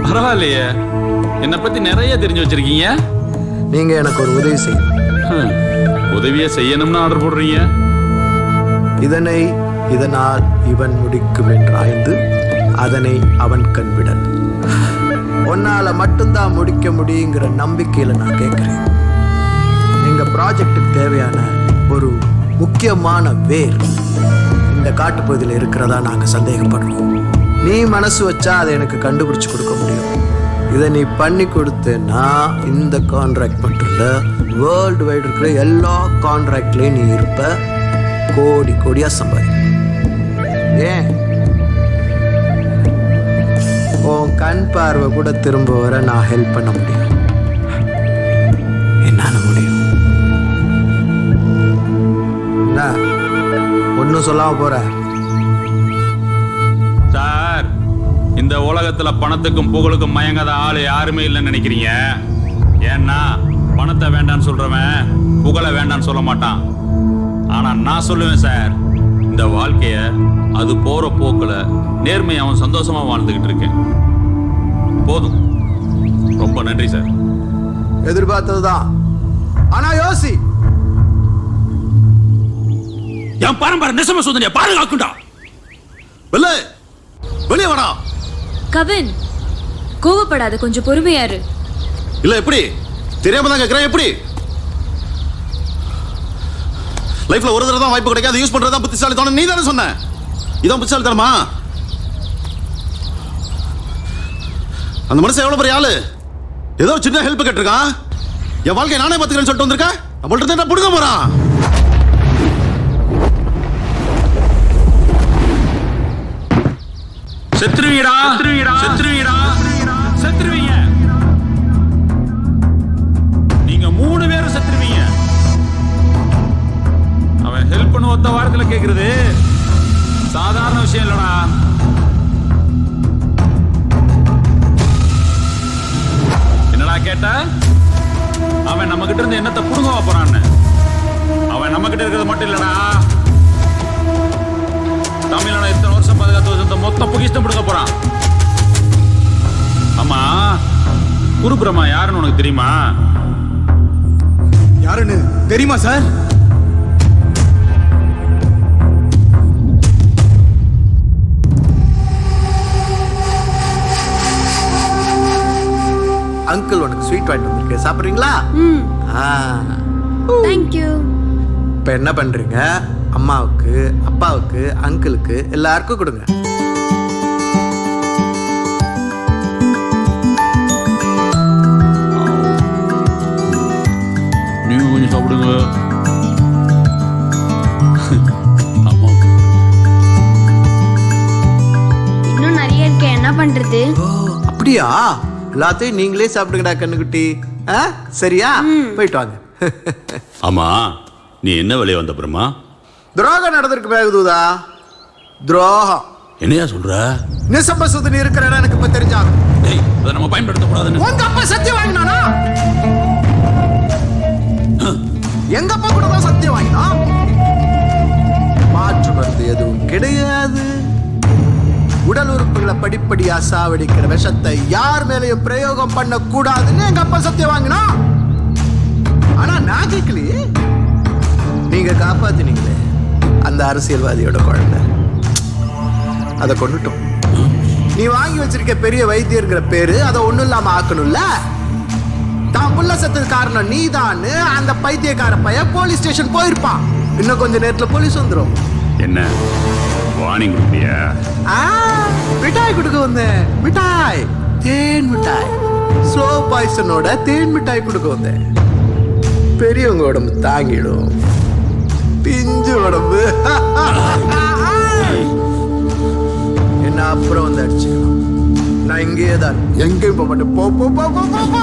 பரவாயில்லையே, என்னை பத்தி நிறைய தெரிஞ்சு வச்சிருக்கீங்க. நீங்க எனக்கு ஒரு உதவி செய்யணும். உதவியை செய்யணும்னு ஆர்டர் போடுறீங்க. இதனால் இவன் முடிக்கும் என்றாய்ந்து அதனை அவன் கண்விடல். உன்னால மட்டும்தான் முடிக்க முடியுங்கிற நம்பிக்கையில நான் கேட்கிறேன். எங்க ப்ராஜெக்டுக்கு தேவையான ஒரு முக்கியமான வேர் இந்த காட்டுப்பகுதியில் இருக்கிறதா நாங்க சந்தேகப்படுறோம். நீ மனசு வச்சா அதை எனக்கு கண்டுபிடிச்சு கொடுக்க முடியும். இதை நீ பண்ணி கொடுத்தேன்னா இந்த கான்ட்ராக்ட் மட்டும் இல்லை, வேர்ல்டு வைடு இருக்கிற எல்லா கான்ட்ராக்ட்லேயும் நீ இருப்ப, கோடி கோடியா சம்பாதி. ஏன் உன் கண் பார்வை கூட திரும்ப வர நான் ஹெல்ப் பண்ண முடியும். என்னால முடியும். ஒன்னும் சொல்லாம போற சார், இந்த உலகத்துல பணத்துக்கும் புகழுக்கும் மயங்காத ஆளு யாருமே இல்லைன்னு நினைக்கிறீங்க. ஏன்னா பணத்தை வேண்டான்னு சொல்றவன் புகழை வேண்டான்னு சொல்ல மாட்டான். ஆனா நான் சொல்லுவேன் சார், இந்த வாழ்க்கைய அது போற போக்குல நேர்மையை அவன் சந்தோஷமா வாழ்ந்துகிட்டு இருக்கேன். போதும், ரொம்ப நன்றி சார். எதிர்பார்த்ததுதான். ஆனா யோசி, என் பரம்பரை நெசம சோதனையை பாதுகாக்குண்டா. வெளியே வாடா. கவின், கோவப்படாத, கொஞ்சம் பொறுமையாரு. இல்ல எப்படி தெரியாம தான் கேட்கிறேன். எப்படி லைஃப்ல ஒரு தடவை தான் வாய்ப்பு கிடைக்காது, யூஸ் பண்றதா புத்திசாலித்தனம். நீ தானே சொன்ன இதான் புத்திசாலித்தனமா? அந்த மனுஷன் எவ்வளவு பெரிய ஆளு, ஏதோ சின்ன ஹெல்ப் கேட்டிருக்கான். என் வாழ்க்கையை நானே பார்த்துக்கிறேன்னு சொல்லிட்டு வந்திருக்கேன். நம்மள்ட்ட தான் புடுங்க போறான். செத்துருவீடா, செத்துருவீடா, செத்துருவீங்க. நீங்க 3 பேரும் செத்துருவீங்க. அவன் ஹெல்ப் பண்ண ஒத்த வாரத்துல கேக்குறது சாதாரண விஷயம் இல்லடா. என்னடா கேட்ட? அவன் நம்ம கிட்ட இருந்து என்னத்தை புடுங்க போறான்னு. அவன் நம்ம கிட்ட இருக்கிறது மட்டும் இல்லடா, தமிழ்நாடு இத்தனை வருஷம் பாதுகாத்து வச்சிருந்த மொத்த பொக்கிஷம் பிடுங்க போறான். ஆமா, குருபிரமா யாருன்னு உனக்கு தெரியுமா? யாருன்னு தெரியுமா சார்? அங்கிள் உனக்கு ஸ்வீட் வாங்கிட்டு வந்திருக்கேன், சாப்பிட்றீங்களா? தேங்க்யூ. இப்போ என்ன பண்றீங்க? அம்மாவுக்கு, அப்பாவுக்கு, அங்கிளுக்கு எல்லாருக்கும் கொடுங்க. நீங்க கொஞ்சம் சாப்பிடுங்க. இன்னும் நிறைய இருக்கு, என்ன பண்றது? அப்படியா? எல்லாத்தையும் நீங்களே சாப்பிடுங்கடா கண்ணுக்குட்டி. சரியா? போயிட்டு வாங்க. ஆமா, நீ என்ன வேலையை வந்த பிரமா? துரோகம் நடந்திருக்கு மேகதூதா. துரோகம். என்னையா சொல்ற? நிசம்பசுதன் இருக்கிற இடம் எனக்கு இப்ப தெரிஞ்சாங்க. அதை நம்ம பயன்படுத்தக்கூடாதுன்னு உங்க அப்பா சத்தியம் வாங்கினானா? எங்க அப்பா கூட தான் சத்தியம் வாங்கினா. மாற்று மருந்து எதுவும் கிடையாது. உடல் உறுப்புகளை படிப்படியா சாவடிக்கிற விஷத்தை யார் மேலையும் பிரயோகம் பண்ண கூடாதுன்னு எங்க அப்பா சத்தியம் வாங்கினா. ஆனா நான் கேட்கலையே. நீங்க காப்பாத்தினீங்களே அந்த அரசியல்வாதியோட குழந்தை, அதை கொண்டுட்டோம். நீ வாங்கி வச்சிருக்க பெரிய வைத்தியர்கிற பேரு அதை ஒண்ணும் இல்லாம ஆக்கணும்ல. தான் புள்ள செத்தது காரணம் நீதான்னு அந்த பைத்தியக்கார பையன் போலீஸ் ஸ்டேஷன் போயிருப்பான். இன்னும் கொஞ்ச நேரத்துல போலீஸ் வந்துடும். என்ன வார்னிங் கொடுப்பியா? மிட்டாய் கொடுக்க வந்தேன். மிட்டாய், தேன் மிட்டாய், ஸ்லோ பாய்சனோட தேன் மிட்டாய் கொடுக்க வந்தேன். பெரியவங்க உடம்பு தாங்கிடும், பிஞ்சு உடம்பு அப்புறம் வந்து அடிச்சுக்கலாம். நான் இங்கேயே தான், எங்கேயும் போக மாட்டேன். போ போ போ போ போ போ.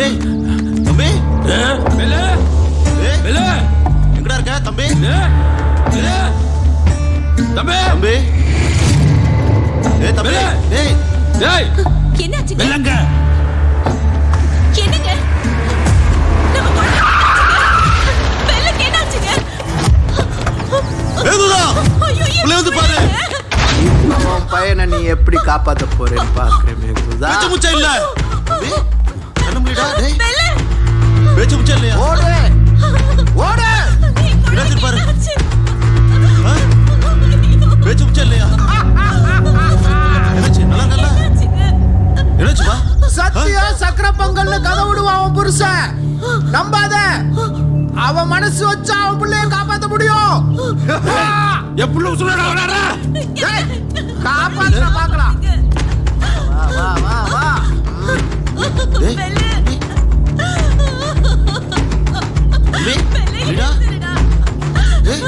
ஏய் தம்பி, வெள்ளு வெள்ளு எங்கடா இருக்க தம்பி? வெள்ளு தம்பி தம்பி, ஏய் தம்பி, ஏய் ஏய் என்னாச்சு? வெள்ளங்க என்னங்க? வெள்ளக்கு என்னாச்சுங்க? ஏதுடா உள்ள வந்து பாரு. உன் பையனை நீ எப்படி காப்பாத்த போறேன்னு பாக்குறேன் மேகுதா. பேச்சு முச்சா இல்ல தம்பி, கண்ண முடிடா. டேய் பேச்சு முச்சா இல்லையா? ஓடு ஓடு, இடாச்சு பாரு. பேச்சு முச்சா இல்லையா? என்னாச்சு? நல்லா இருக்கல? என்னாச்சு பா? சத்தியா சக்கர பொங்கல்னு கதை விடுவான் அவன் புருஷன். நம்பாத, அவன் மனசு வச்சா அவன் பிள்ளைய காப்பாத்த முடியும். எப்படி சொல்றடா? காப்பாத்த பார்க்கலாம். வா வா வா வா. டேய் தம்பி, விடா. டேய்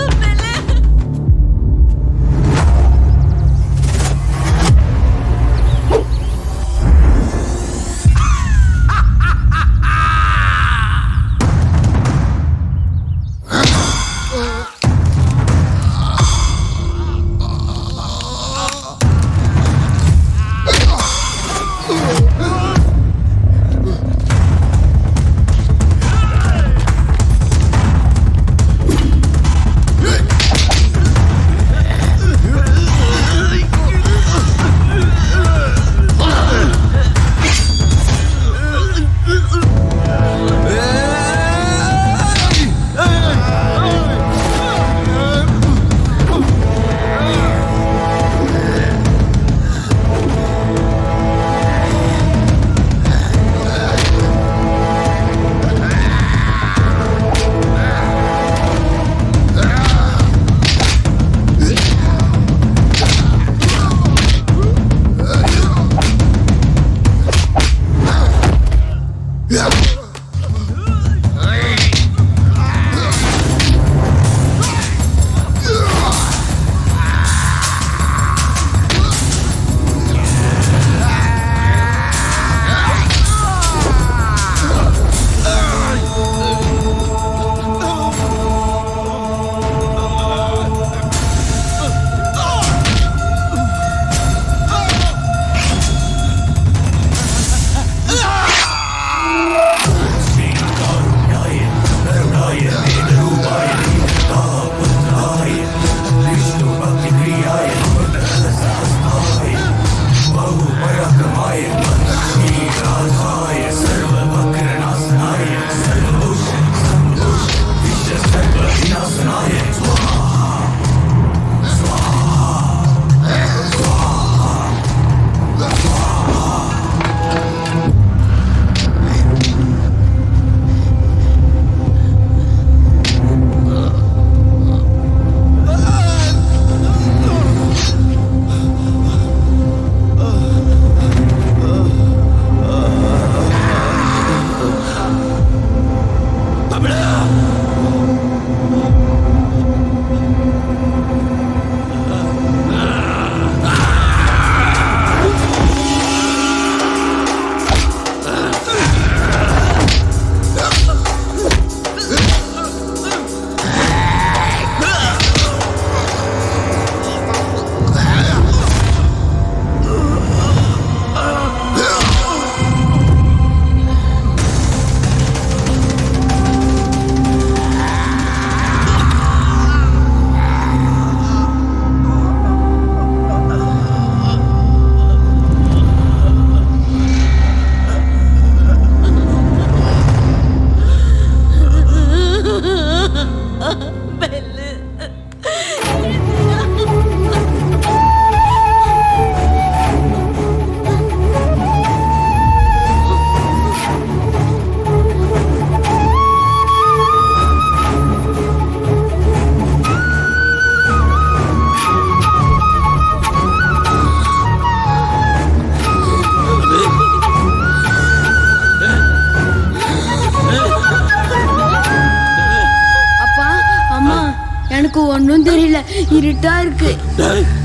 எனக்கு ஒன்றும் தெரியல, இருட்டா இருக்கு.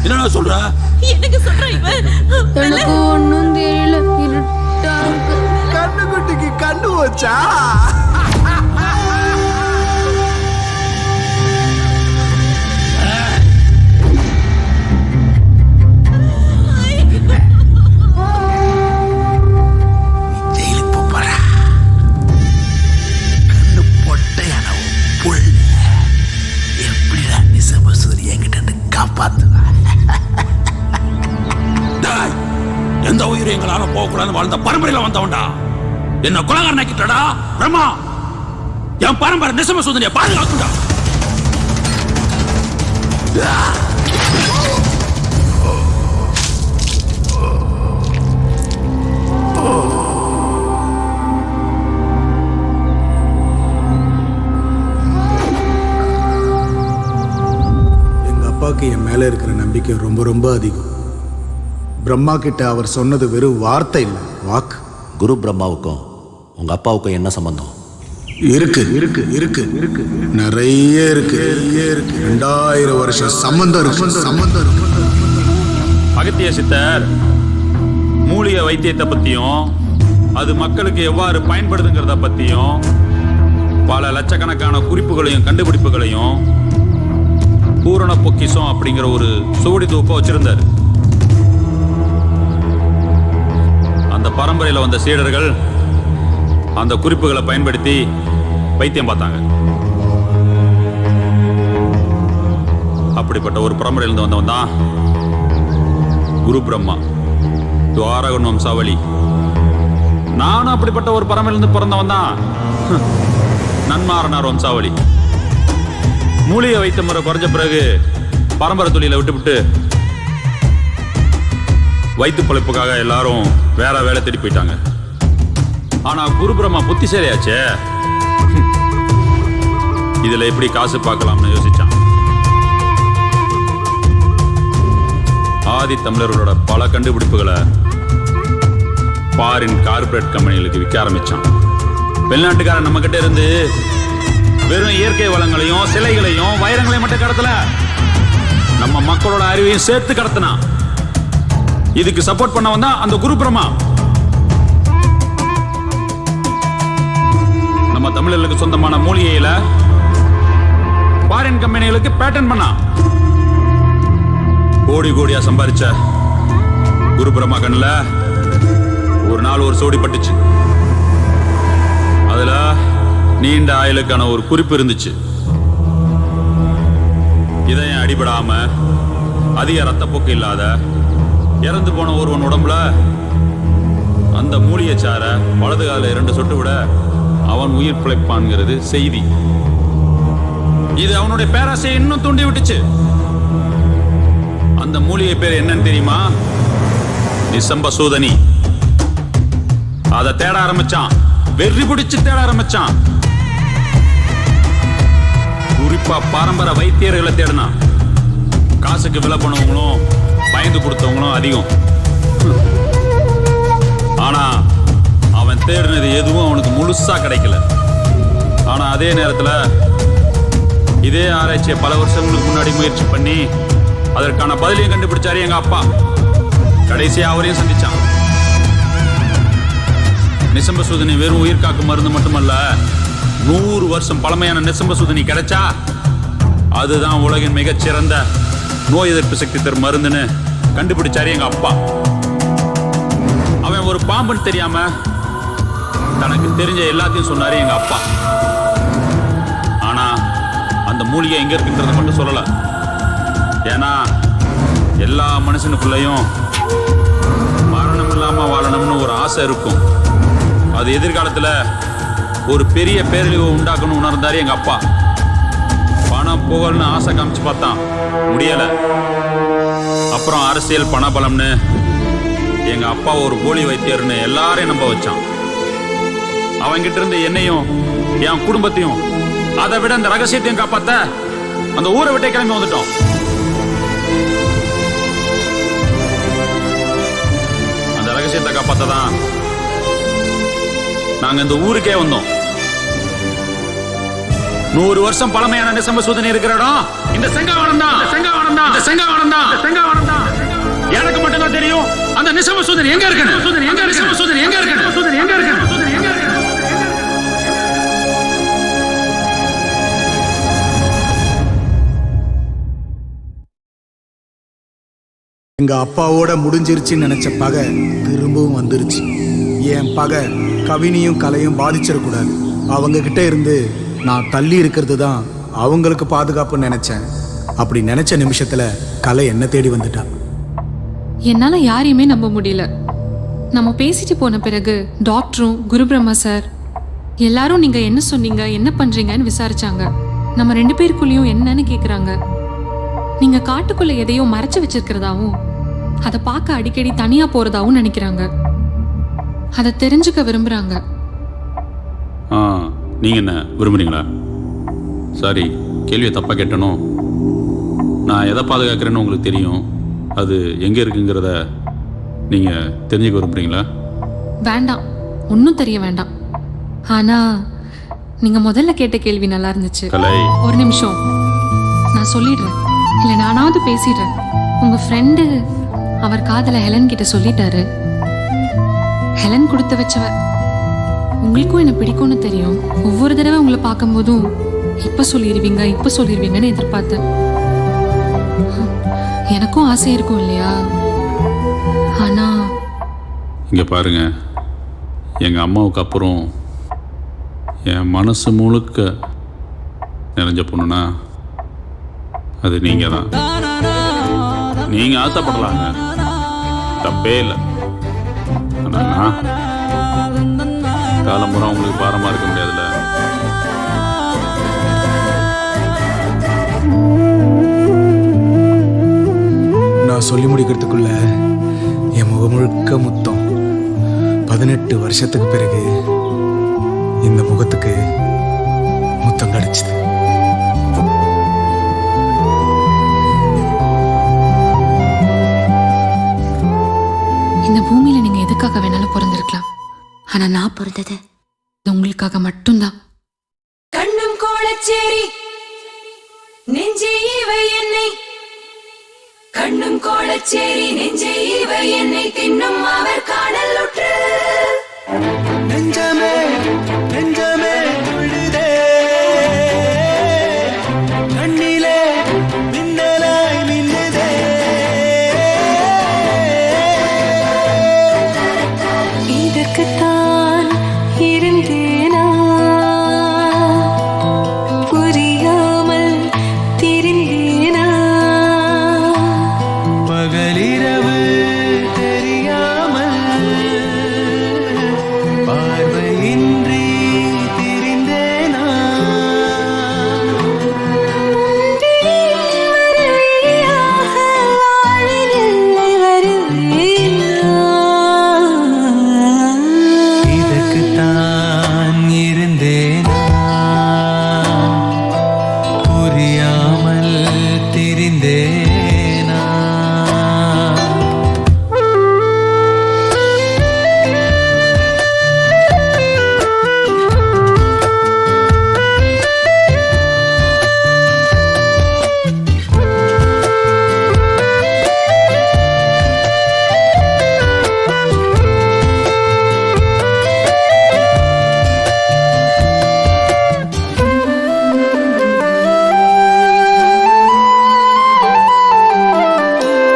என்ன சொல்ற? எனக்கு சொல்றேன் இவன். எனக்கு ஒன்றும் தெரியல, இருட்டா இருக்கு. கண்ணுக்குட்டிக்கு கண்ணு வச்சா எந்த உயிரும் எங்களால போகக்கூடாது வாழ்ந்த பரம்பரையில வந்தவன்டா. என்ன குலகாரனாக்கிட்டடா பிரம்மா. என் பரம்பரை நிசம சூதனையை பாதுகாக்குடா. எங்க அப்பாவுக்கு என் மேல இருக்கிற நம்பிக்கை ரொம்ப ரொம்ப அதிகம். பிரம்மா கிட்ட அவர் சொன்னது வெறும் வார்த்தை இல்லை, வாக்கு. குரு பிரம்மாவுக்கும் உங்க அப்பாவுக்கும் என்ன சம்பந்தம்? இருக்கு இருக்கு இருக்கு இருக்கு நிறைய இருக்கு 2000 வருஷம் சம்பந்தம் இருக்கு. அகத்திய சித்தர் மூலிகை வைத்தியத்தை பத்தியும் அது மக்களுக்கு எவ்வாறு பயன்படுதுங்கிறத பத்தியும் பல லட்சக்கணக்கான குறிப்புகளையும் கண்டுபிடிப்புகளையும் பூரண பொக்கிஷம் அப்படிங்கிற ஒரு சுவடி தொகுப்பை வச்சிருந்தார். அந்த பரம்பரையில் வந்த சீடர்கள் அந்த குறிப்புகளை பயன்படுத்தி வைத்தியம் பார்த்தாங்க. அப்படிப்பட்ட ஒரு பரம்பரையிலிருந்து வந்தவன் தான் குரு பிரம்மா, துவாரகன் வம்சாவளி. நானும் அப்படிப்பட்ட ஒரு பரம்பரையிலிருந்து பிறந்தவன் தான் நன்மாரனார் வம்சாவளி. மூலிகை வைத்த முறை குறைஞ்ச பிறகு பரம்பரை தொழிலை விட்டுவிட்டு வயிற்று பிழைப்புக்காக எல்லாரும் வேற வேலை தேடி போயிட்டாங்க. ஆனா குரு பிரம்மா புத்திசாலியாச்சே, இதுல எப்படி காசு பார்க்கலாம்னு யோசிச்சான். ஆதி தமிழர்களோட பல கண்டுபிடிப்புகளை ஃபாரின் கார்பரேட் கம்பெனிகளுக்கு விற்க ஆரம்பிச்சான். வெளிநாட்டுக்காரன் நம்ம கிட்ட இருந்து வெறும் இயற்கை வளங்களையும் சிலைகளையும் வைரங்களையும் மட்டும் கடத்தல, நம்ம மக்களோட அறிவையும் சேர்த்து கடத்தினான். இதுக்கு சப்போர்ட் பண்ண வந்தா அந்த குரு பிரம்மா. நம்ம தமிழர்களுக்கு சொந்தமான மூலிகையில ஃபாரின் கம்பெனிகளுக்கு பேட்டன் பண்ணா. கோடி கோடியா சம்பாதிச்ச குரு பிரம்மா கண்ணுல ஒரு நாள் ஒரு சோடி பட்டுச்சு. அதுல நீண்ட ஆயுளுக்கான ஒரு குறிப்பு இருந்துச்சு. இதயம் அடிபடாம அதிக ரத்தப்போக்கு இல்லாத இறந்து போன ஒருவன் உடம்புல அந்த மூலிகை சார வலது கால 2 சொட்டு விட அவன் உயிர் பிழைப்பான்ங்கிறது செய்தி. இது அவனுடைய பேராசையை இன்னும் தூண்டி விட்டுச்சு. அந்த மூலிகை பேர் என்னன்னு தெரியுமா? நிசம்ப சூதனி. அதை தேட ஆரம்பிச்சான், வெறி பிடிச்சு தேட ஆரம்பிச்சான். குறிப்பா பாரம்பரிய வைத்தியர்களை தேடினான். காசுக்கு விலை பண்ணவங்களும் பயந்து கொடுத்தவங்களும் அதிகம். ஆனா அவன் தேடினது எதுவும் அவனுக்கு முழுசா கிடைக்கல. ஆனா அதே நேரத்துல இதே ஆராய்ச்சியை பல வருஷங்களுக்கு முன்னாடி முயற்சி பண்ணி அதற்கான பதிலையும் கண்டுபிடிச்சாரு எங்க அப்பா. கடைசியா அவரையும் சந்திச்சான். நிசம்ப சூதனி வெறும் உயிர் காக்கும் மருந்து மட்டுமல்ல, 100 வருஷம் பழமையான நிசம்ப சூதனி கிடைச்சா அதுதான் உலகின் மிகச்சிறந்த நோய் எதிர்ப்பு சக்தி தரும் மருந்துன்னு கண்டுபிடிச்சாரு எங்க அப்பா. அவன் ஒரு பாம்புன்னு தெரியாம தனக்கு தெரிஞ்ச எல்லாத்தையும் சொன்னாரு எங்க அப்பா. ஆனா அந்த மூலிகை எங்க இருக்குன்றத மட்டும் சொல்லல. ஏன்னா எல்லா மனுஷனுக்குள்ளயும் மரணம் இல்லாம வாழணும்னு ஒரு ஆசை இருக்கும். அது எதிர்காலத்துல ஒரு பெரிய பேரழிவு உண்டாக்கணும் உணர்ந்தாரு எங்க அப்பா. பணம் புகழ்னு ஆசை காமிச்சு பார்த்தான், முடியல. அப்புறம் அரசியல் பணபலம்னு எங்க அப்பா ஒரு போலி வைத்தியர்னு எல்லாரையும் நம்ப வச்சான். அவங்கிட்ட இருந்து என்னையும் என் குடும்பத்தையும் அதை விட அந்த ரகசியத்தையும் காப்பாத்த அந்த ஊரை விட்டே கிளம்பி வந்துட்டோம். அந்த ரகசியத்தை காப்பாத்ததான் நாங்க இந்த ஊருக்கே வந்தோம். 100 வருஷம் பழமையான நிசம்பசூதன் இருக்கிற இடம் இந்த செங்காவனம் தான். செங்காவனம் தான். எனக்கு மட்டும்தான் தெரியும் அந்த நிசம்பசூதன் எங்க இருக்கு. எங்க அப்பாவோட முடிஞ்சிருச்சுன்னு நினைச்ச பகை திரும்பவும் வந்துருச்சு. என் பகை கவினியும் கலையும் பாதிச்சிடக்கூடாது. அவங்க கிட்ட இருந்து நான் தள்ளி இருக்கிறது தான் அவங்களுக்கு பாதுகாப்புன்னு நினைச்சேன். அப்படி நினைச்ச நிமிஷத்துல கலை என்ன தேடி வந்துட்டா. என்னால யாரையுமே நம்ப முடியல. நம்ம பேசிட்டு போன பிறகு டாக்டரும் குருபிரம்மா சார் எல்லாரும் நீங்க என்ன சொன்னீங்க, என்ன பண்றீங்கன்னு விசாரிச்சாங்க. நம்ம 2 பேருக்குள்ளேயும் என்னன்னு கேக்குறாங்க. நீங்க காட்டுக்குள்ள எதையோ மறைச்சு வச்சிருக்கிறதாவும் அதை பார்க்க அடிக்கடி தனியா போறதாவும் நினைக்கிறாங்க. அதை தெரிஞ்சுக்க விரும்புறாங்க. நீங்க என்ன விரும்புறீங்களா? சாரி, கேள்வியை தப்பா கேட்டனோ. நான் எதை பாதுகாக்கிறேன்னு உங்களுக்கு தெரியும். அது எங்க இருக்குங்கிறத நீங்க தெரிஞ்சுக்க விரும்புறீங்களா? வேண்டாம், ஒன்றும் தெரிய வேண்டாம். ஆனா நீங்க முதல்ல கேட்ட கேள்வி நல்லா இருந்துச்சு. ஒரு நிமிஷம், நான் சொல்லிடுறேன். இல்லை நானாவது பேசிடுறேன். உங்க ஃப்ரெண்டு அவர் காதல ஹெலன் கிட்ட சொல்லிட்டாரு. ஹெலன் கொடுத்து வச்சவ. உங்களுக்கும் என்ன பிடிக்கும்னு தெரியும். ஒவ்வொரு தடவை உங்களை பார்க்கும்போதும் இப்ப சொல்லிடுவீங்கன்னு எதிர்பார்த்தேன். எனக்கும் ஆசை இருக்கும் இல்லையா? ஆனா இங்க பாருங்க, எங்க அம்மாவுக்கு அப்புறம் என் மனசு முழுக்க நிறைஞ்ச பொண்ணுனா அது நீங்க தான். நீங்க ஆசைப்படலாங்க, தப்பே இல்லை. ஆனா காலம்புறா உங்களுக்கு பாரமா இருக்க முடியாதுல்ல. நான் சொல்லி முடிக்கிறதுக்குள்ள என் முகம் முழுக்க முத்தம். 18 வருஷத்துக்கு பிறகு இந்த முகத்துக்கு முத்தம் கிடைச்சது. இந்த பூமியில நீங்க எதுக்காக வேணாலும் பிறந்திருக்கலாம். ஆனா நான் பிறந்தது உங்களுக்காக மட்டும்தான். கண்ணும் கோலச்சேரி நெஞ்சே இவை என்னை, கண்ணும் கோலச்சேரி நெஞ்சே இவை என்னை தின்னும் அவர் காணல் உற்று. நெஞ்சமே நெஞ்சமே துள்ளுதே, கண்ணிலே மின்னலாய் மின்னுதே. இதற்குத்தான் இருந்தேனா, புரியாமல் திரிந்தேனா. பகலிரவு தெரியாமல் பார்வையின்றி திரிந்தேனா. இதற்குத்தான் இருந்தேனா, புரியாமல் திரிந்தேனா.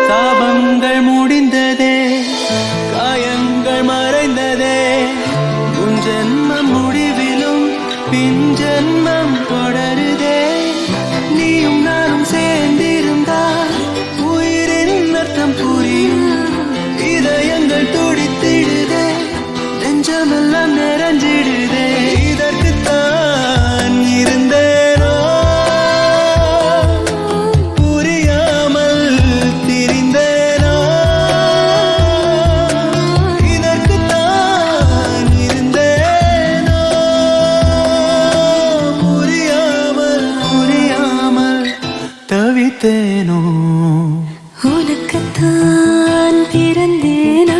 சாபங்கள் முடிந்ததே, காயங்கள் மறைந்ததே. உன் ஜென்மம் முடிவிலும் பின் ஜென்மம் தொடருதே. நீயும் நானும் சேர்ந்திருந்தால் உயிரின் அர்த்தம் புரியும். இதயங்கள் துடித்திடுதே, நெஞ்சமெல்லாம் நிறைஞ்சிடுதே. இதற்குத்தான் இருந்தேனோ, புரியாமல் திரிந்தேனோ. இதற்குத்தான் இருந்தேனோ, புரியாமல் தவித்தேனோ. உனக்குத்தான் பிறந்தேனா,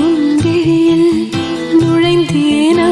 உன் விழியில் நுழைந்தேனா.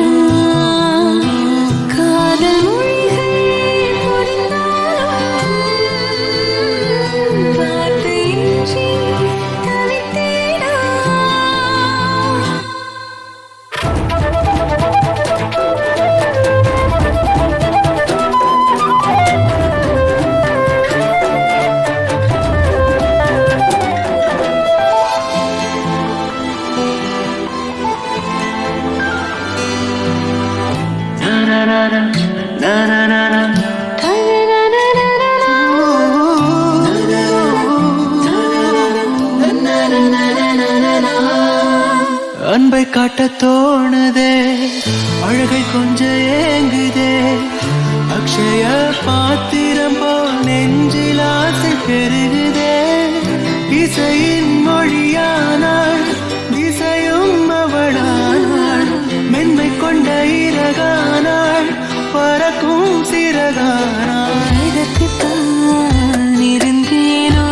தானா இதற்குத்தான் இருந்தேனோ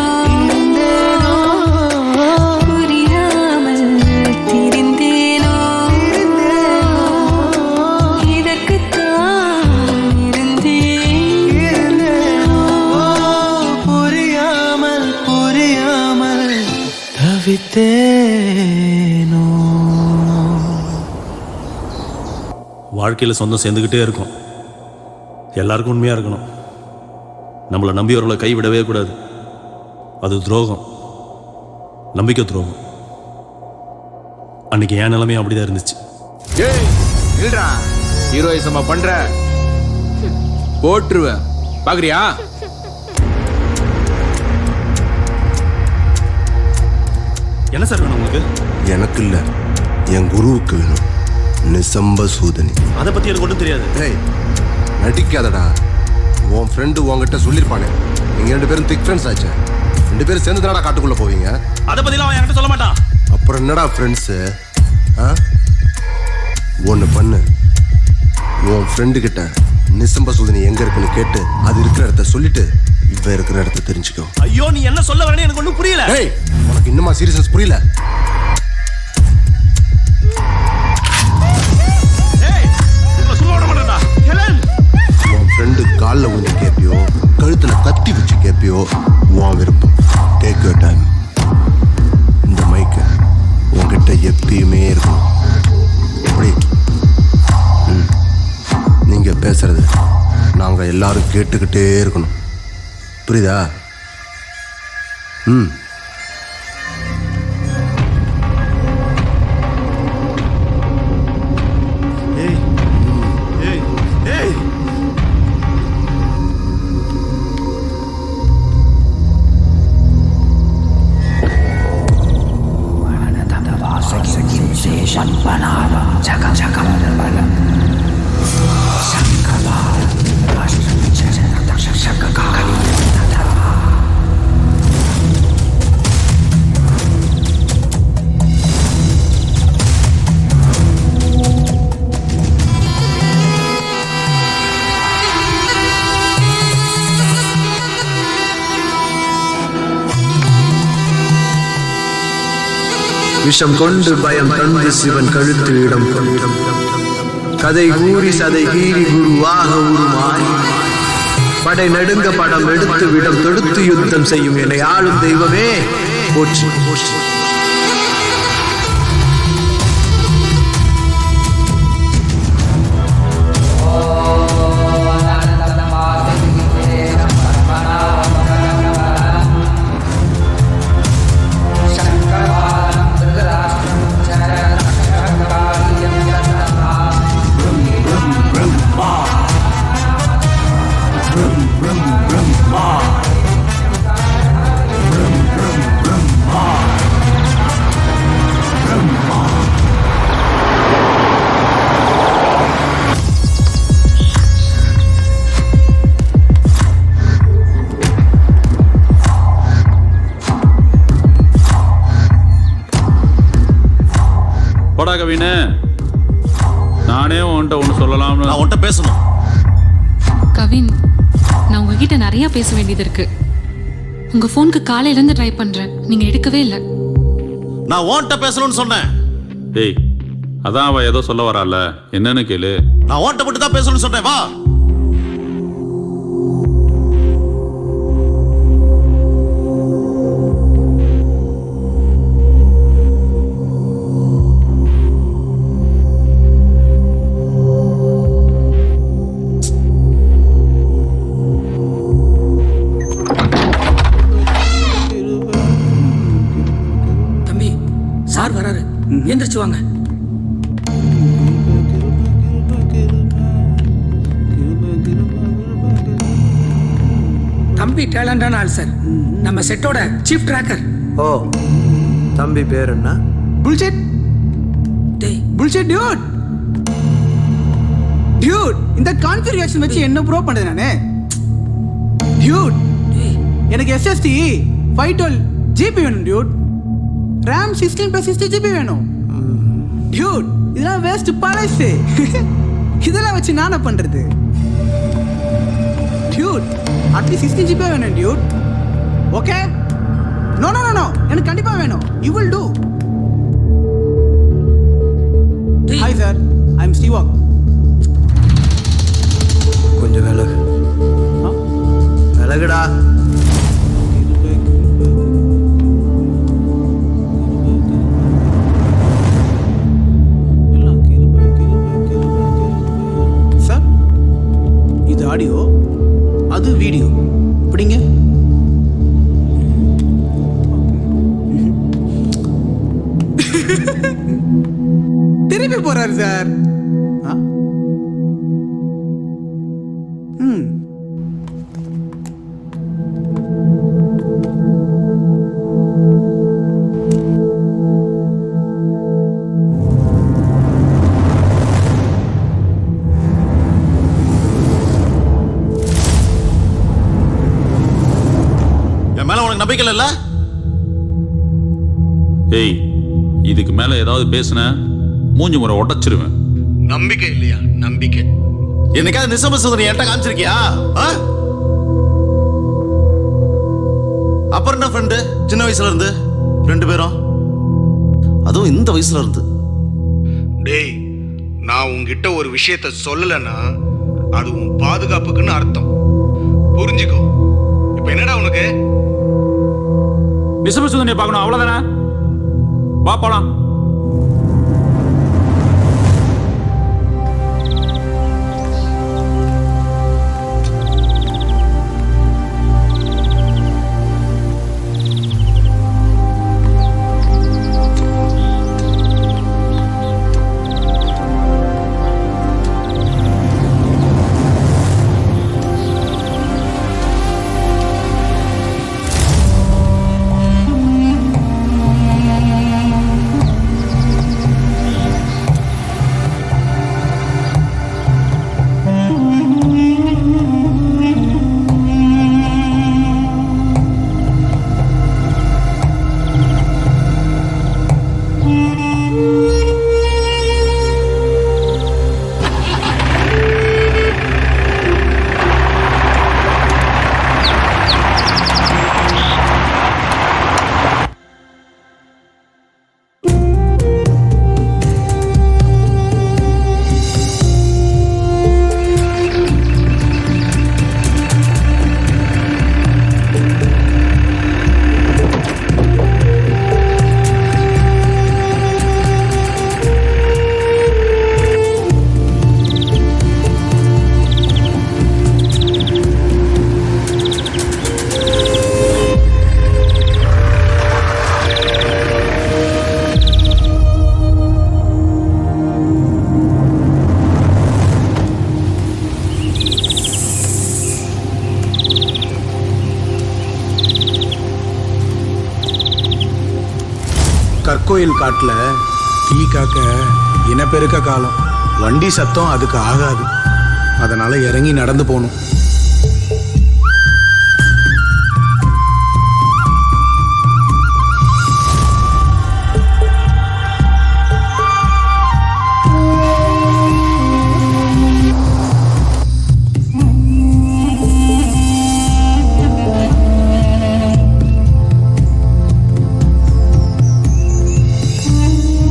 புரியாமல் திரிந்தேனோ இதற்குத்தான் இருந்தேனோ புரியாமல் புரியாமல் தவித்தேனோ. வாழ்க்கையில் சொந்தம் சேர்ந்துக்கிட்டே இருக்கும். எல்லாருக்கும் உண்மையாக இருக்கணும். நம்மளை நம்பியவர்களை கைவிடவே கூடாது. அது துரோகம், நம்பிக்கை துரோகம். அன்னைக்கு என் நிலைமையும் அப்படிதான் இருந்துச்சு. ஏய் இல்லடா, ஹீரோயிசமா பண்ற போட்டுருவேன். பாக்குறியா? என்ன சார் வேணும் உங்களுக்கு? எனக்கு இல்லை, என் குருவுக்கு வேணும். நிசம்ப சூதனி. அதை பற்றி எனக்கு ஒன்றும் தெரியாது. ஏய் நடிக்காதடா. உன் ஃப்ரெண்டு உங்ககிட்ட சொல்லியிருப்பானே, நீங்கள் 2 பேரும் திக் ஃப்ரெண்ட்ஸ் ஆச்சு. 2 பேரும் சேர்ந்து தானடா காட்டுக்குள்ளே போவீங்க. அதை பற்றிலாம் அவன் என்கிட்ட சொல்ல மாட்டான். அப்புறம் என்னடா ஃப்ரெண்ட்ஸு? ஒன்று பண்ணு, உன் ஃப்ரெண்டுக்கிட்ட நிசம்ப சூதனி எங்கே இருக்குன்னு கேட்டு அது இருக்கிற இடத்த சொல்லிட்டு இவன் இருக்கிற இடத்த தெரிஞ்சுக்கோ. ஐயோ, நீ என்ன சொல்ல வரேன்னு எனக்கு ஒன்றும் புரியல. ஏய், உனக்கு இன்னுமா சீரியஸ்னஸ் புரியல? உன் ஃப்ரெண்டு காலில் விழுந்து கேட்பியோ கழுத்தில் கத்தி வச்சு கேட்பியோ உன் விருப்பம். Take your time. இந்த மைக்கு உங்ககிட்ட எப்பயுமே இருக்கணும். அப்படி நீங்கள் பேசுறது நாங்கள் எல்லாரும் கேட்டுக்கிட்டே இருக்கணும். புரியுதா? ம். விஷம் கொண்டு பயம் தந்து சிவன் கழுத்து இடம் கொண்டும் கதை கூறி சதை கீறி குருவாக உருமாறி படை நடுங்க படம் எடுத்து விடம் தொடுத்து யுத்தம் செய்யும் என்னை ஆளும் தெய்வமே போற்றி போற்றி. கவினு, நானே உன்கிட்ட ஒன்று சொல்லலாம்னு. நான் உன்கிட்ட பேசணும். கவின், நான் உங்ககிட்ட நிறைய பேச வேண்டியது இருக்கு. உங்க போனுக்கு காலையில இருந்து ட்ரை பண்றேன், நீங்க எடுக்கவே இல்லை. நான் உன்கிட்ட பேசணும்னு சொன்னேன். டேய், அதான் அவ ஏதோ சொல்ல வரால, என்னன்னு கேளு. நான் உன்கிட்ட மட்டும் தான் பேசணும்னு சொன்னேன். வா. சார் வராரு, எந்திரிச்சு வாங்க. தம்பி டேலண்டான ஆள் சார், நம்ம செட்டோட சீஃப் ட்ராக்கர். ஓ, தம்பி பேர் என்ன? புல்ஷெட். டேய் புல்ஷெட் டியூட். டியூட், இந்த கான்ஃபிகரேஷன் வச்சு என்ன ப்ரோ பண்றது நானே? டியூட், எனக்கு SSD 512 GB வேணும் டியூட். RAM 16+60 GB வேணும் டியூட். இதெல்லாம் வேஸ்ட் பழசு. இதெல்லாம் வச்சு நானே பண்றது. அட்லீஸ்ட் 16 ஜிபி வேணும் dude. Okay? No no no no, எனக்கு கண்டிப்பா வேணும். You will do. Hi sir, I am ஸ்டீவாக். கொஞ்சம் விலகு. விலகுடா. சார், இது ஆடியோ, அது வீடியோ. இப்படிங்க. திருப்பி போறாரு சார். என் மேல உனக்கு நம்பிக்கை இல்ல? ஏய், இதுக்கு மேல ஏதாவது பேசுன மூஞ்சி முறை உடைச்சிருவேன். நம்பிக்கை இல்லையா? நம்பிக்கை. என்னைக்காவது நிசமசுந்தரி என்கிட்ட காமிச்சிருக்கியா? அப்புறம் என்ன ஃப்ரெண்டு? சின்ன வயசுல இருந்து 2 பேரும், அதுவும் இந்த வயசுல இருந்து. டேய், நான் உன்கிட்ட ஒரு விஷயத்த சொல்லலைன்னா அது உன் பாதுகாப்புக்குன்னு அர்த்தம். புரிஞ்சுக்கோ. இப்ப என்னடா உனக்கு? நிசமசுந்தரியை பார்க்கணும், அவ்வளவுதானே? வா போலாம். கற்கோயில் காட்டில் டீ காக்க இனப்பெருக்க காலம். வண்டி சத்தம் அதுக்கு ஆகாது. அதனால இறங்கி நடந்து போகணும்.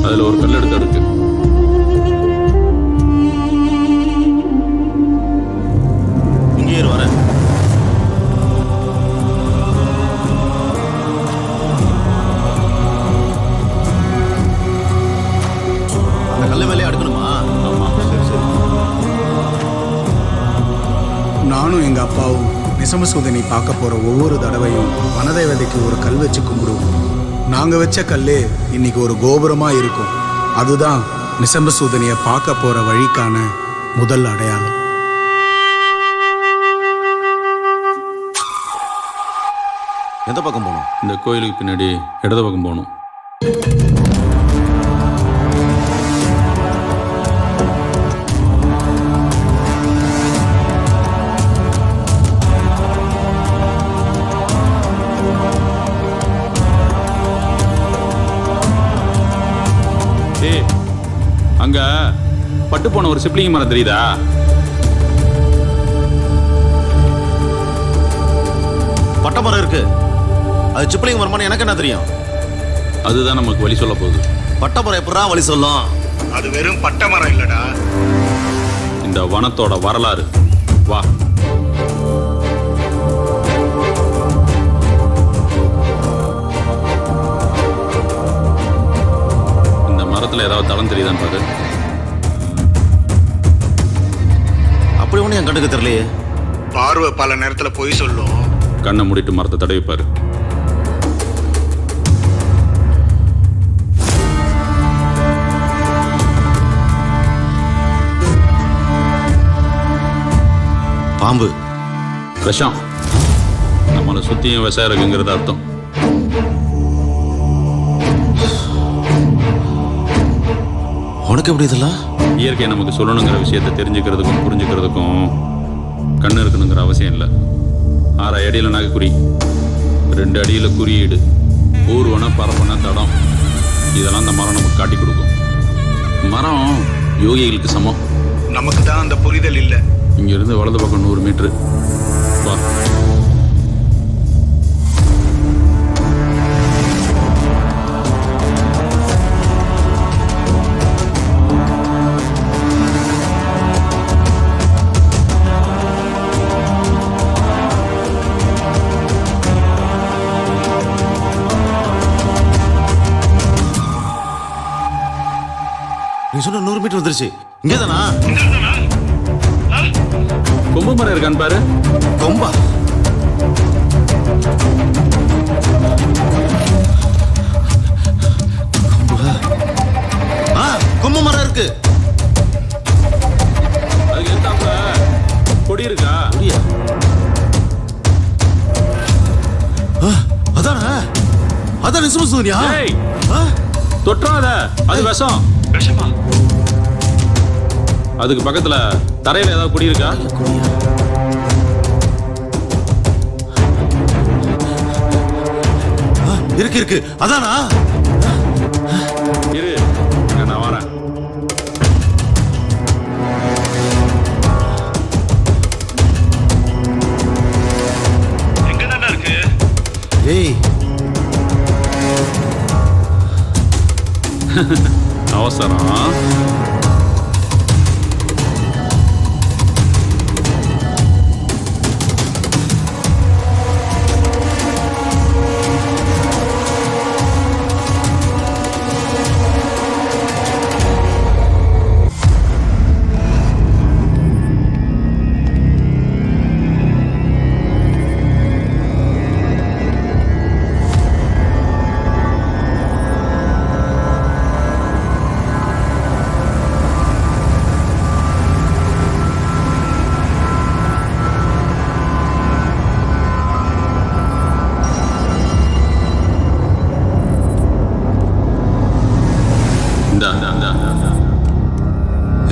அதுல ஒரு கல் எடுத்து அடுக்கு. இங்கே வரேன். அந்த கல்ல மேலே அடுக்கணுமா? ஆமா. சரி சரி. நானும் எங்கள் அப்பாவும் நிசமசூதனை பார்க்க போகிற ஒவ்வொரு தடவையும் வனதேவதைக்கு ஒரு கல் வச்சு கும்பிடுவோம். நாங்கள் வச்ச கல்லே இன்னைக்கு ஒரு கோபுரமாக இருக்கும். அதுதான் நிசம்பசூதனியை பார்க்க போகிற வழிக்கான முதல் அடையாளம். எந்த பக்கம் போகணும்? இந்த கோயிலுக்கு பின்னாடி இடது பக்கம் போகணும். அங்க பட்டு போன ஒரு சிப்ளிங் மரம் தெரியுதா? மரம் இருக்கு. அது சிப்ளிங் மரமான்னு எனக்கு என்ன தெரியும்? அதுதான் நமக்கு வழி சொல்ல போகுது. பட்டை மரம் எப்படா வழி சொல்லும்? அது வெறும் பட்டை மரம் இல்லடா. இந்த வனத்தோட வரலாறு. வா. இந்த மரத்துல ஏதாவது தடம் தெரியுதான்னு பாரு. அப்படி ஒண்ணு என் கண்ணுக்கு தெரியலையே. பார்வை பல நேரத்துல பொய் சொல்லும். கண்ணை மூடிட்டு மரத்தை தடவிப்பாரு. பாம்பு. விஷம். நம்மளை சுத்தியும் விஷம் இருக்குங்கிறது அர்த்தம். உனக்கு எப்படி இதெல்லாம்? இயற்கை நமக்கு சொல்லணுங்கிற விஷயத்தை தெரிஞ்சுக்கிறதுக்கும் புரிஞ்சுக்கிறதுக்கும் கண்ணு இருக்கணுங்கிற அவசியம் இல்லை. 6 அடியில் நகைக்குறி, 2 அடியில் குறியீடு, ஊர்வன பரப்பன தடம், இதெல்லாம் அந்த மரம் நமக்கு காட்டி கொடுக்கும். மரம் யோகிகளுக்கு சமம். நமக்கு தான் அந்த புரிதல் இல்லை. இங்கிருந்து வலது பக்கம் 100 மீட்டரு. வா. நீ சொன்ன 100 மீட்டர் வந்துருச்சு. இங்கே தானா? கொம்பு மரம் இருக்கான்னு பாரு. கொம்பா? கொம்பு மரம் இருக்கு. அதுக்கு எத்தாப்புல கொடி இருக்கா? கொடியா? அதானா? அதான் நிசமசூரியா? தொற்றாத, அது விஷம். விஷமா? அதுக்கு பக்கத்துல தரையில ஏதாவது குடி இருக்கா? இருக்கு இருக்கு. அதானா? இரு, நான் வரேன். எங்க தானே இருக்கு? ஏய், அவசரம்.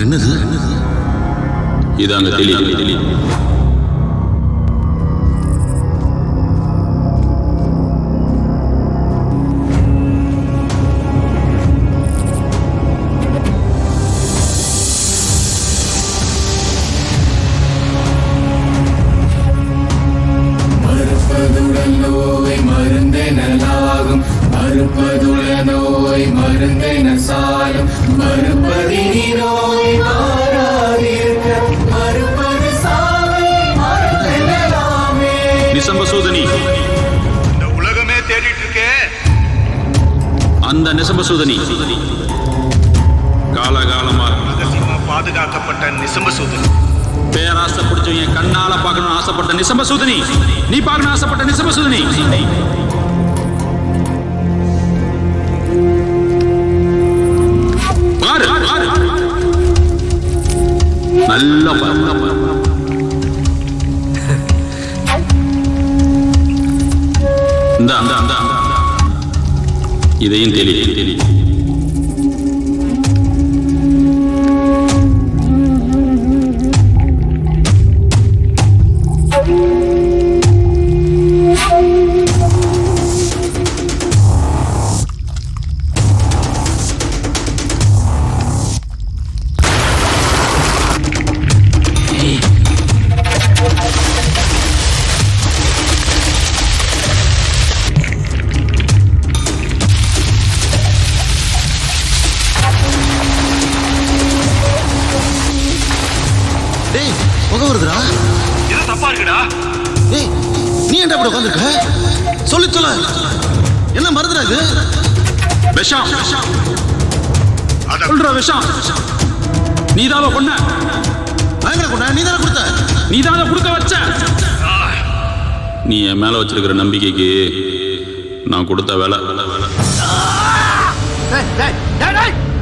என்னது? இதாங்க தெளி. மருந்தெனலாகும் மறுப்பதுள நோய் மருந்தென சாலும் மறுப்பதினி நோய் மாறாதிருக்க மறுப்பது சாவை மருந்தெனலாமே. நிசம்பசூதனி. இந்த உலகமே தேடிட்டு இருக்கே அந்த நிசம்பசூதனி காலகாலமா ரகசியமா பாதுகாக்கப்பட்ட நிசம்பசூதனி. பேராசை பிடிச்சவங்க கண்ணால பார்க்கணும்னு ஆசைப்பட்ட நிசம்பசூதனி. நீ பார்க்கணும் ஆசைப்பட்ட நிசம்பசூதனி. பாரு, நல்ல பாரு. இந்த இதையும் தெளி. ஏன்டா அப்படி உட்காந்துருக்க? சொல்ல என்ன மருந்துடா இது? விஷம் சொல்ற விஷம். நீதாவ கொன்ன. பயங்கர கொண்டா, நீ தானே கொடுத்த. நீதாவ கொடுக்க வச்ச. நீ என் மேல வச்சிருக்கிற நம்பிக்கைக்கு நான் கொடுத்த வேலை.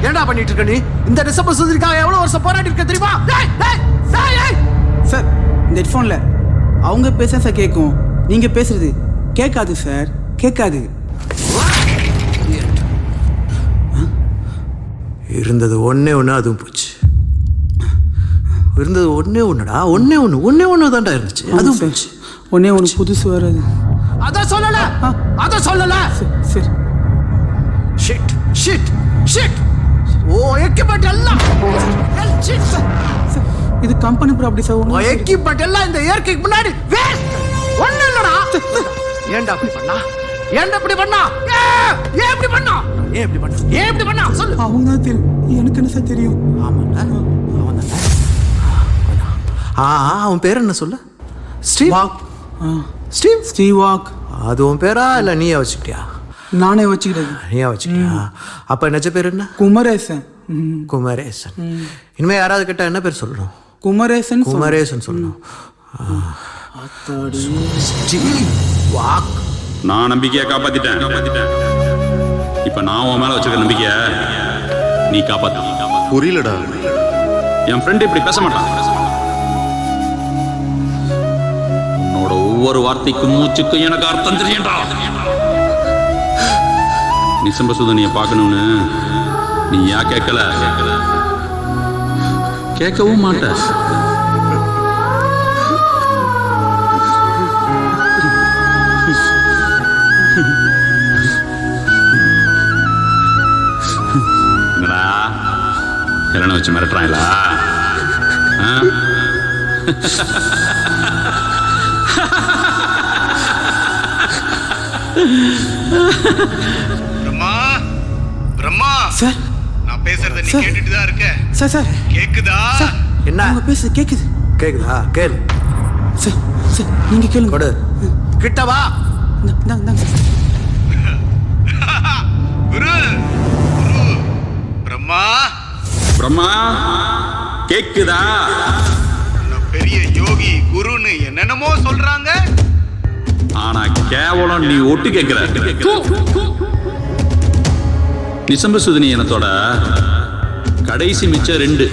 ஏன்டா பண்ணிட்டு இருக்க நீ? இந்த டிசம்பர் சுதந்திரக்காக எவ்வளவு வருஷம் போராடி இருக்க தெரியுமா? சார் இந்த ஹெட்ஃபோன்ல அவங்க பேச சார் கேட்கும், நீங்க பேசுறது கேட்காது சார், கேட்காது. இருந்தது ஒன்னே ஒன்று, அதுவும் போச்சு. இருந்தது ஒன்னே ஒன்றுடா, ஒன்னே ஒன்று தான்டா இருந்துச்சு, அதுவும் போச்சு. ஒன்னே ஒன்று புதுசு வராது. அதான் சொல்லல. சரி. Shit shit shit. Oh equipment எல்லாம் ஷிட். இது company property sir. Oh equipment எல்லாம் இந்த இயற்கைக்கு முன்னாடி வேஸ்ட். ஒண்ணு இல்லடா. ஏன்டா இப்படி பண்ணா? ஏன் இப்படி பண்ணா சொல்லு. அவங்க தான் தெரியும், எனக்கு என்ன சார் தெரியும்? ஆமாண்ணா, அவன் தானே. அவன் பேர் என்ன சொல்ல? Steve Waugh. Steve Waugh. அது உன் பேரா இல்லை நீயே வச்சுக்கிட்டியா? நானே வச்சுக்கிட்டேன். நீயா வச்சுக்கிட்டியா? அப்ப நிஜ பேர் என்ன? குமரேசன். குமரேசன். இனிமே யாராவது கேட்டா என்ன பேர் சொல்லணும்? குமரேசன் சொல்லணும். வாக். நான் நம்பிக்கையை காப்பாத்திட்டேன். இப்ப நான் உன் மேல வச்சிருக்க நம்பிக்கைய நீ காப்பாத்த. புரியலடா. என் ஃப்ரெண்ட் இப்படி பேச மாட்டான். உன்னோட ஒவ்வொரு வார்த்தைக்கும் மூச்சுக்கும் எனக்கு அர்த்தம் தெரியண்டா. நிசம்ப சுதனிய பார்க்கணும்னு நீ ஏன் கேட்கல? கேட்கவும் மாட்ட. என்னடா என்ன வச்சு மிரட்டுறாங்களா? பிரம்மா சார், நான் பேசுறத நீ கேட்டுட்டு தான் இருக்க. சார் கேக்குதா? என்ன அவங்க பேச கேக்குதா? கேளு. சார் நீங்க கேளுங்க. கொடு. கிட்ட வா. குரு பிரம்மா கேக்குதா? பெரிய யோகி குருன்னு என்னென்னமோ சொல்றாங்க. ஆனா கேவலம் நீ ஒட்டு கேட்கிற. நிசம்ப சுதனி இனத்தோட கடைசி மிச்சம் 2.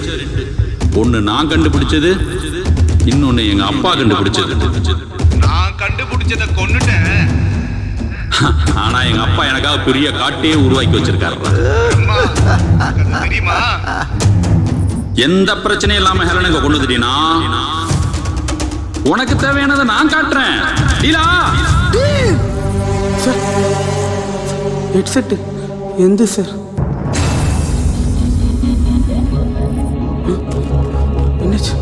ஒன்னு நான் கண்டுபிடிச்சது, இன்னொன்னு எங்க அப்பா கண்டுபிடிச்சது. நான் கண்டுபிடிச்சத கொன்னுட்டேன். ஆனா எங்க அப்பா எனக்காக பெரிய காட்டையே உருவாக்கி வச்சிருக்காரு. தெரியுமா? எந்த பிரச்சனையும் இல்லாம ஹெலனுக்கு கொண்டு வந்துட்டீனா உனக்கு தேவையானதை நான் காட்டுறேன். சார் ஹெட்செட் எந்த சார்? என்னாச்சு?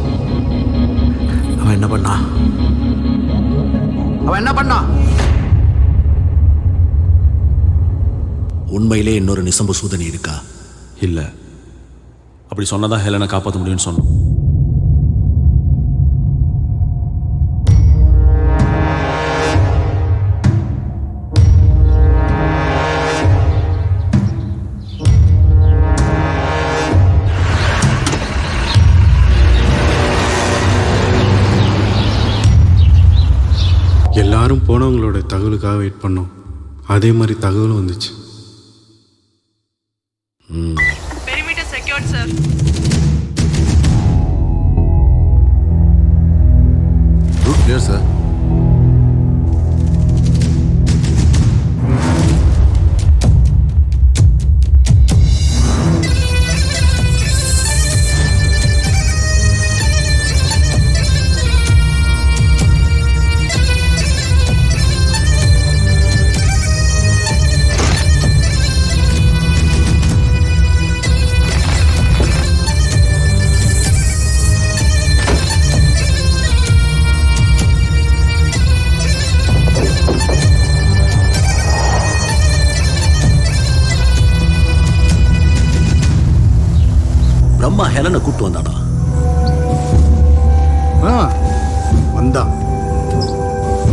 அவன் என்ன பண்ணா? உண்மையிலே இன்னொரு நிசம்ப சூதனி இருக்கா? இல்ல, அப்படி சொன்னதான் ஹெலனை காப்பாற்ற முடியும்னு சொன்னோம். எல்லாரும் போனவங்களோட தகவலுக்காக வெயிட் பண்ணோம். அதே மாதிரி தகவலும் வந்துச்சு. Perimeter secured, sir. Route clear, sir. Brahma ஹெலனை கூட்டு வந்தானா? வந்தான்.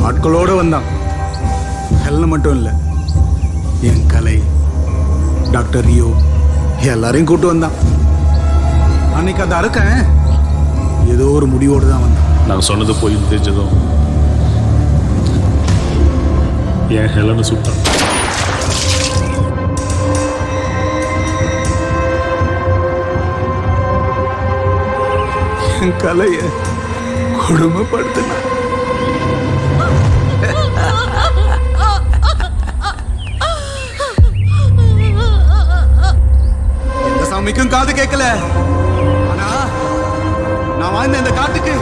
ஆட்களோடு வந்தான். ஹெல்ல மட்டும் இல்லை, என் கலை, டாக்டர் ரியோ எல்லாரையும் கூட்டு வந்தான். அன்னைக்கு அதை அறுக்கேன் ஏதோ ஒரு முடிவோடு தான் வந்தான். நான் சொன்னது போய் தெரிஞ்சதும் என் ஹெலனை சுட்டான். என் கலையை கொடுமைப்படுத்தினான். எந்த சாமிக்கும் காது கேட்கல. ஆனா நான் வாழ்ந்த இந்த காட்டுக்கு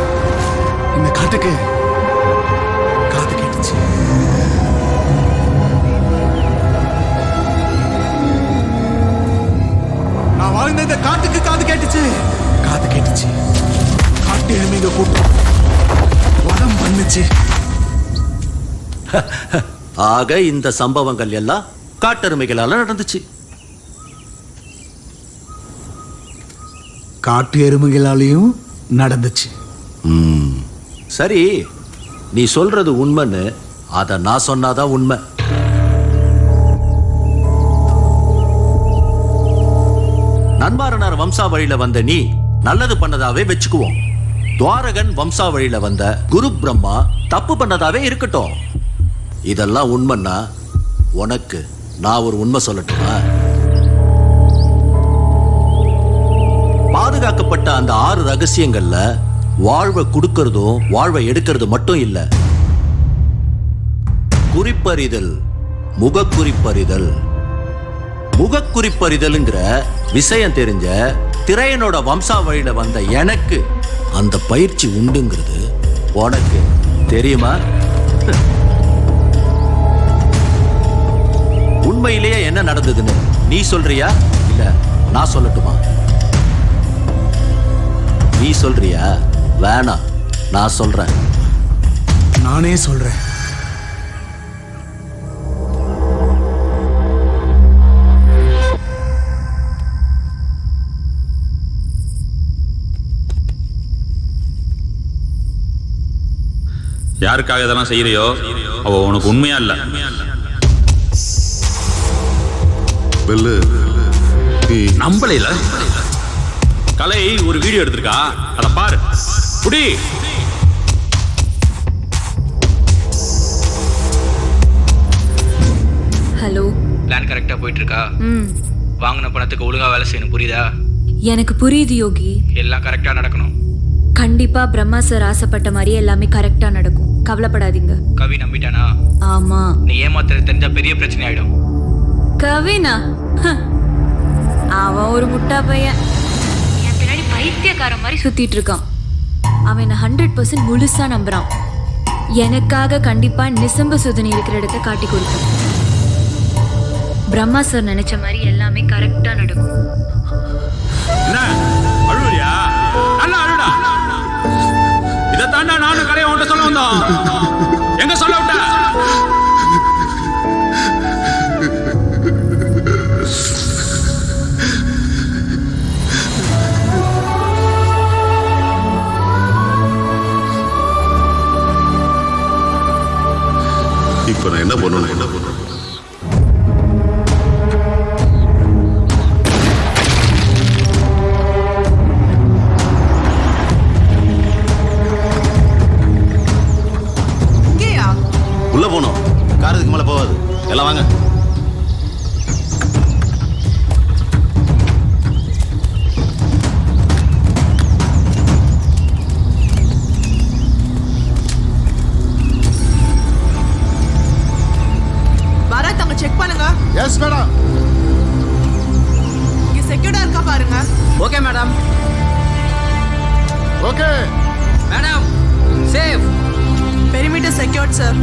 காது கேட்டுச்சு. நான் வாழ்ந்த இந்த காட்டுக்கு காது கேட்டுச்சு. காட்டு எருமைங்க கூட்டம் வதம் பண்ணுச்சு. ஆக இந்த சம்பவங்கள் எல்லாம் காட்டெருமைகளால நடந்துச்சு. காட்டு எருமைகளாலையும் நடந்துச்சு. சரி, நீ சொல்றது உண்மைன்னு அத நான் சொன்னாதான் உண்மை. நன்மாரனார் வம்சாவழியில வந்த நீ நல்லது பண்ணதாவே வச்சுக்குவோம். துவாரகன் வம்சாவழியில வந்த குரு பிரம்மா தப்பு பண்ணதாவே இருக்கட்டும். இதெல்லாம் உண்மைன்னா உனக்கு நான் ஒரு உண்மை சொல்லட்டுமா? பாதுகாக்கப்பட்ட அந்த 6 ரகசியங்கள்ல வாழ்வை கொடுக்கறதும் வாழ்வை எடுக்கிறது மட்டும் இல்ல. குறிப்பறிதல், முகக்குறிப்பறிதல். முகக்குறிப்பறிதல்ங்கிற விஷயம் தெரிஞ்ச திரையனோட வம்சாவழியில வந்த எனக்கு அந்த பயிற்சி உண்டுங்கிறது உனக்கு தெரியுமா? உண்மையிலேயே என்ன நடந்ததுன்னு நீ சொல்றியா இல்ல நான் சொல்லட்டுமா? நீ சொல்றியா? வேணாம், நான் சொல்றேன். நானே சொல்றேன். யாருக்காக இதெல்லாம் செய்யறியோ அவ உனக்கு உண்மையா இல்ல. நம்பலைல கலை ஒரு வீடியோ எடுத்திருக்கா, அதை பாரு. புடி. ஹலோ. பிளான் கரெக்டா போயிட்டு இருக்கா? வாங்கின பணத்துக்கு ஒழுங்கா வேலை செய்யணும், புரியுதா? எனக்கு புரியுது யோகி. எல்லாம் கரெக்டா நடக்கணும். கண்டிப்பா பிரம்மா சார் ஆசைப்பட்ட மாதிரியே எல்லாமே கரெக்டா நடக்கும், கவலைப்படாதீங்க. கவி நம்பிட்டானா? ஆமா. நீ ஏமாத்துறது தெரிஞ்சா பெரிய பிரச்சனை ஆயிடும். கவினா அவன் ஒரு முட்டா பையன். என் பின்னாடி பைத்தியக்காரன் மாதிரி சுத்திட்டு இருக்கான். அவன் என்ன 100% முழுசா நம்புறான். எனக்காக கண்டிப்பா நிசம்ப சுதனை இருக்கிற இடத்த காட்டி கொடுத்தான். பிரம்மா சார் நினைச்ச மாதிரி எல்லாமே கரெக்டா நடக்கும். அழுவியா? நல்லா அழுடா. இதை தாண்டா நானும் கலையை உன்கிட்ட சொல்ல வந்தோம். எங்க சொல்ல விட்ட? இப்ப நான் என்ன பண்ணணும்? உள்ள போனோம். காரத்துக்கு மேல போகாது. எல்லாம் வாங்க. பரத் அங்க செக் பண்ணுங்க. Yes madam. இங்க செக்யூர்டா இருக்கா பாருங்க. Okay madam. Okay madam, safe. Perimeter secured sir.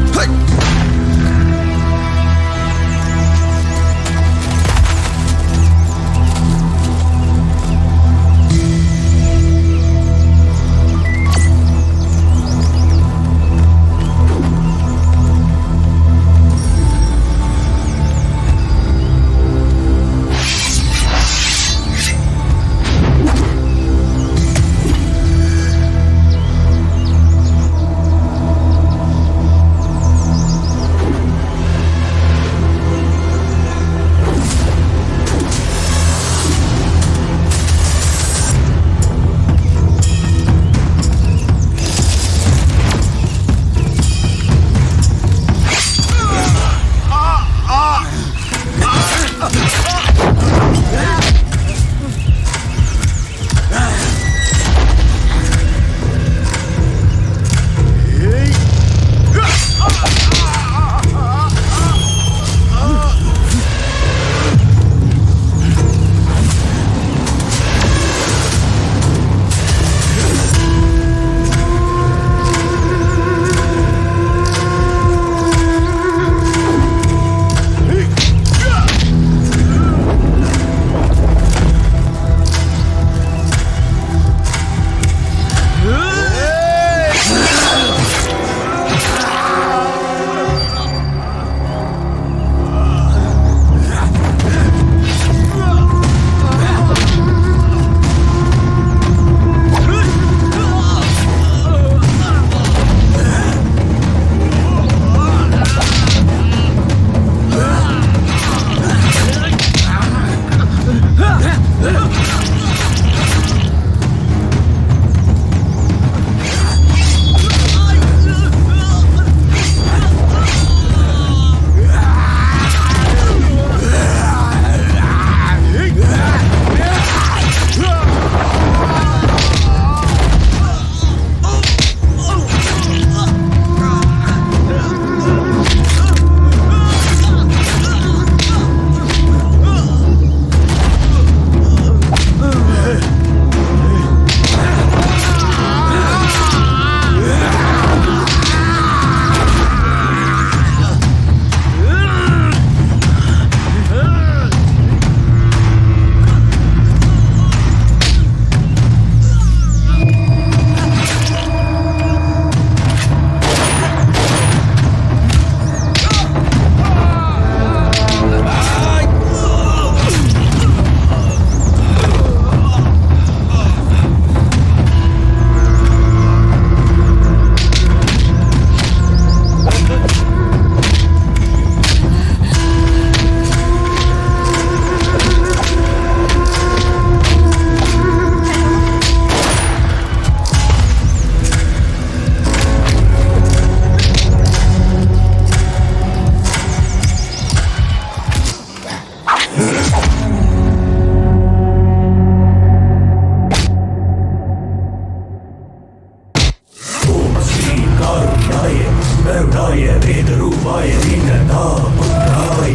गरुडाय वेदरूपाय दीननाथपुत्राय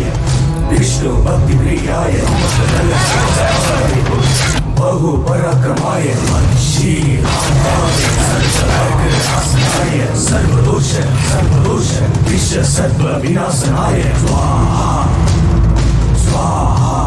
विष्णु भक्तिप्रियाय बहुपराक्रमाय सर्वनाशाय सर्वदोष विश्व सर्व विनाशनाय स्वाहा स्वाहा.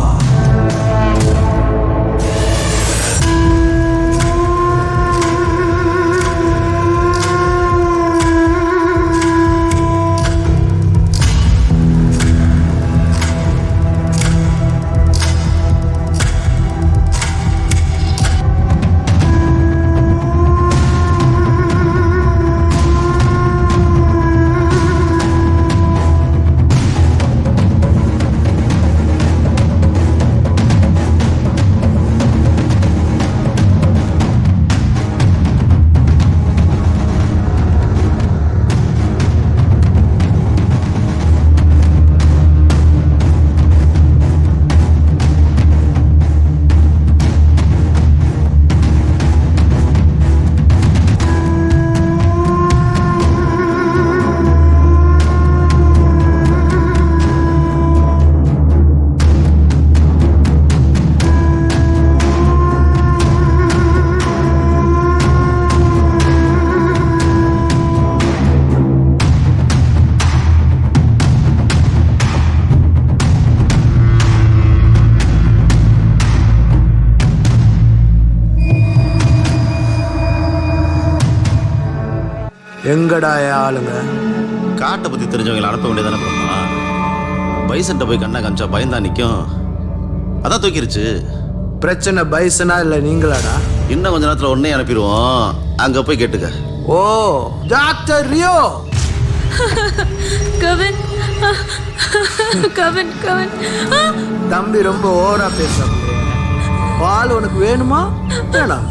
எங்கடா ஆளுங்க? காட்டை பற்றி தெரிஞ்சவங்களை அனுப்ப வேண்டியதானே பிரம்மா. பைசன்ட்ட போய் கண்ணா காமிச்சா பயந்தா நிற்கும். அதான் தூக்கிருச்சு. பிரச்சனை பைசனா இல்லை நீங்களாடா? இன்னும் கொஞ்ச நேரத்தில் உடனே அனுப்பிடுவோம். அங்கே போய் கேட்டுக்க. ஓ டாக்டர் ரியோ. கவின் கவின் கவின் தம்பி ரொம்ப ஓவரா பேச. பால் உனக்கு வேணுமா வேணாம்?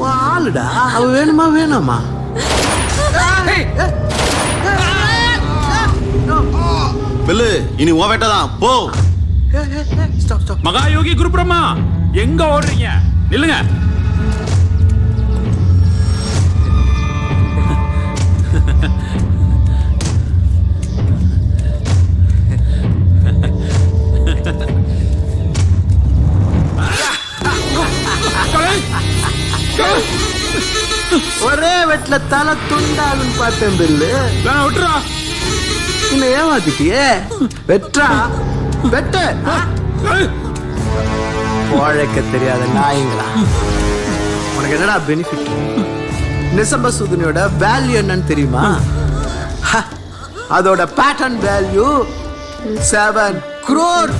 ஆளுடா அவ வேணுமா வேணாமா? பில்லு இனி ஓ வேட்டதான் போ. மகாயோகி குரு பிரம்மா எங்க ஓடுறீங்க? நில்லுங்க. ஒரே வெட்ல தலை துண்டாகுன்னு பார்த்தேன் பில்லு. விட்டுறா. இன்னும் ஏமாத்திட்டியே. வெற்றா வெட்ட உழைக்க தெரியாத நாய்ங்களா. உனக்கு என்னடா பெனிஃபிட்? நிசம்ப சுதுனியோட வேல்யூ என்னன்னு தெரியுமா? அதோட பேட்டர்ன் வேல்யூ $7 crore.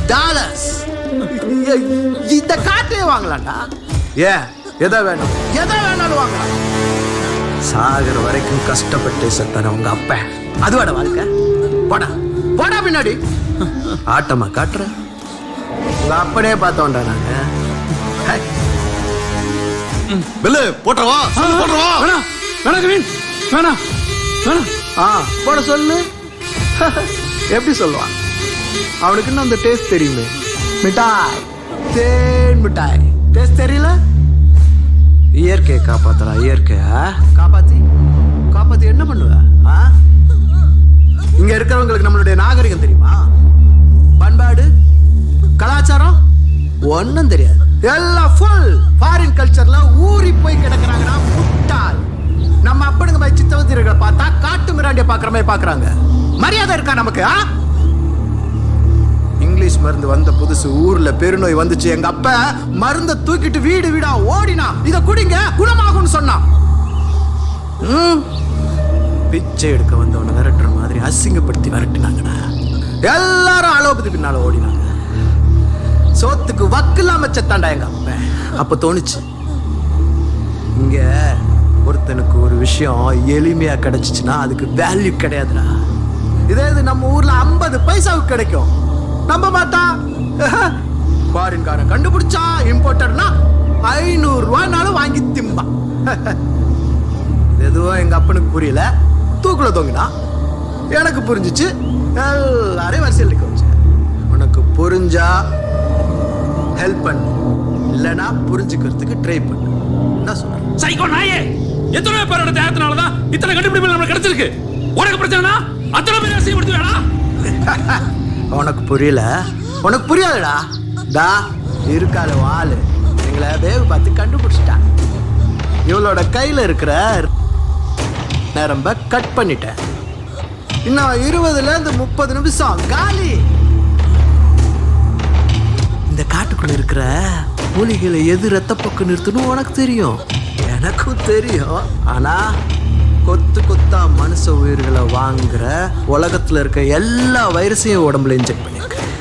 இந்த காட்டையே வாங்கலாம்டா. ஏன் எதை வேணும் எதை வேணாலும் வாங்கலாம். சாகர வரைக்கும் கஷ்டப்பட்டு செத்தான உங்க அப்ப அதுவாட வாழ்க்கை. போடா போடா பின்னாடி. ஆட்டமா காட்டுற உங்க அப்பனே பார்த்தோம்டா நாங்க. பில்லு போட்டுறவா போட்டுறவா. வேணாம் வேணாம் கவின் வேணாம் வேணாம். போட சொல்லு. எப்படி சொல்லுவான்? அவனுக்கு இன்னும் அந்த டேஸ்ட் தெரியுமே. மிட்டாய் தேன் மிட்டாய் டேஸ்ட் தெரியல. இயற்கையை காப்பாத்துறா. இயற்கையா காப்பாத்தி காப்பாத்தி என்ன பண்ணுவ? இங்க இருக்கிறவங்களுக்கு நம்மளுடைய நாகரிகம் தெரியுமா? பண்பாடு கலாச்சாரம் ஒன்னும் தெரியாது. எல்லாம் ஃபுல் ஃபாரின் கல்ச்சர்ல ஊறி போய் கிடக்குறாங்கன்னா முட்டாள். நம்ம அப்பனுங்க போய் சித்தவத்திரிகளை பார்த்தா காட்டு மிராண்டிய பாக்குற மாதிரி பாக்குறாங்க. மரியாதை இருக்கா நமக்கு? இங்கிலீஷ் மருந்து வந்த புதுசு ஊர்ல பெருநோய் வந்துச்சு. எங்க அப்ப மருந்த தூக்கிட்டு வீடு வீடா ஓடினா இத குடிங்க குணமாகும்னு சொன்னான். பிச்சை எடுக்க வந்தவனை விரட்டுற மாதிரி அசிங்கப்படுத்தி விரட்டினாங்கடா. எல்லாரும் அலோபதி பின்னால ஓடினாங்க. சோத்துக்கு வக்கில்லாம செத்தாண்டா எங்க அப்ப. அப்ப தோணுச்சு இங்க ஒருத்தனுக்கு ஒரு விஷயம் எளிமையா கிடைச்சிச்சுன்னா அதுக்கு வேல்யூ கிடையாதுடா. இதே இது நம்ம ஊர்ல 50 பைசாவுக்கு கிடைக்கும். நம்ப மாட்டா. ஃபாரின்காரன் கண்டுபிடிச்சா இம்போர்ட்டர்னா 500 ரூபாய்னாலும் வாங்கி திம்பா. எதுவும் எங்க அப்பனுக்கு புரியல. தூக்குல தொங்கினா. எனக்கு புரிஞ்சிச்சு. எல்லாரையும் வரிசையில் நிற்க வச்சேன். உனக்கு புரிஞ்சா ஹெல்ப் பண்ணு, இல்லைன்னா புரிஞ்சுக்கிறதுக்கு ட்ரை பண்ணு. சைக்கோ நாயே, எத்தனை பேரோட தேகத்தினாலதான் இத்தனை கண்டுபிடிப்புகள் நம்மளுக்கு கிடைச்சிருக்கு. உனக்கு பிரச்சனைனா அத்தனை பேர் அசிங்கப்படுத்துவேடா. உனக்கு புரியல, உனக்கு புரியாதுடா. டா இருக்காத வாளு எங்களை வேவு பார்த்து கண்டுபிடிச்சிட்டான். இவளோட கையில் இருக்கிற நரம்ப கட் பண்ணிட்டேன். இன்னும் 20லேருந்து 30 நிமிஷம் காலி. இந்த காட்டுக்குள்ள இருக்கிற மூலிகைகளை எது ரத்தப்போக்கு நிறுத்தணும் உனக்கு தெரியும், எனக்கும் தெரியும். ஆனா கொத்து கொத்தா மனுஷ உயிர்களை வாங்குற உலகத்துல இருக்க எல்லா வைரஸையும் உடம்புல இன்ஜெக்ட் பண்ணிருக்கேன்.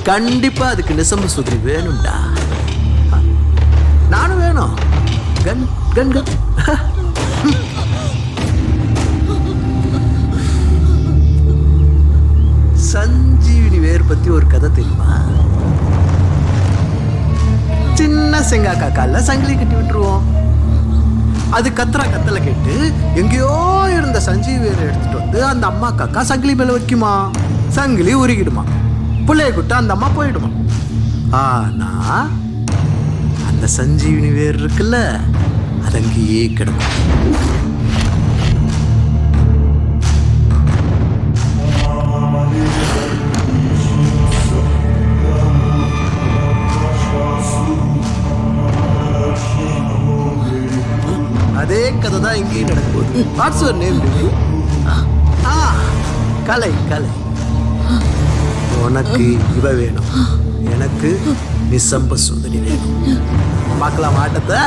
கண்டிப்பா அதுக்கு நிசம்ப சுதிரி வேணும்டா. நானும் வேணும். கன் கன் கன். சஞ்சீவினி வேர் பத்தி ஒரு கதை தெரியுமா? சின்ன செங்காக்கா கால சங்கிலி கட்டி விட்டுருவோம். அது கத்துறா கத்தலை கேட்டு எங்கேயோ இருந்த சஞ்சீவி வேரை எடுத்துட்டு வந்து அந்த அம்மா காக்கா சங்கிலி மேல வைக்குமா. சங்கிலி உருகிடுமா. பிள்ளைய கூட்ட அந்த அம்மா போயிடுமா. ஆனா அந்த சஞ்சீவினி வேர் இருக்குல்ல, அது அங்கேயே கிடக்கும். அதே கதை தான் இங்கேயும் நடக்குது. What's your name? Kalai Kalai. உனக்கு இவ வேணும், எனக்கு நிசம்ப சுந்தரி வேணும். பார்க்கலாம் ஆட்டத்தை.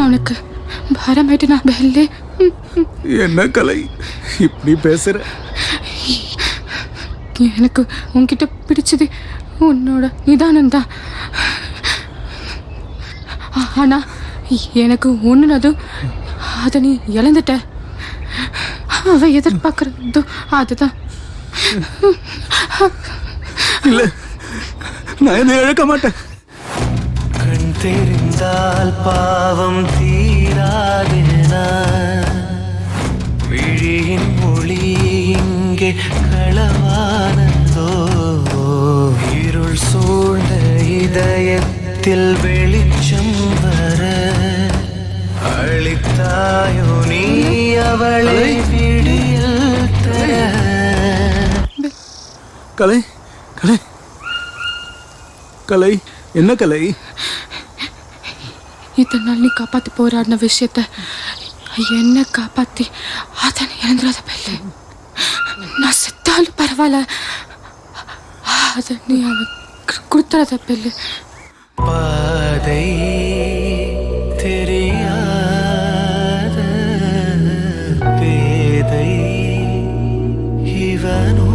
உனக்கு பாரமாயிட்டு நான் பெல்லே. என்ன கலை இப்படி பேசுற? எனக்கு உன்கிட்ட பிடிச்சது உன்னோட நிதானம் தான். ஆனா எனக்கு ஒண்ணுனதும் அதை நீ இழந்துட்ட. அவ எதிர்பார்க்கறதோ அதுதான். இல்ல, நான் இதை இழக்க மாட்டேன். கண் தெரிந்தால் பாவம் தீராதேனா, விழியின் மொழி இங்கே களவானதோ, இருள் சூழ்ந்த இதயத்தில் வெளிச்சம் வர அளித்தாயோ நீ அவளை விடியல் தர. கலை கலை கலை என்ன கலை? இத்தனை நாள் நீ காப்பாற்றி போராடின விஷயத்த என்ன காப்பாற்றி அதை நீ இழந்துடாத பெல்லு. நான் செத்தாலும் பரவாயில்ல, அதை நீ அவனுக்கு கொடுத்துடாத பெல்லு. பாதை தெரியாத பேதை இவனோ.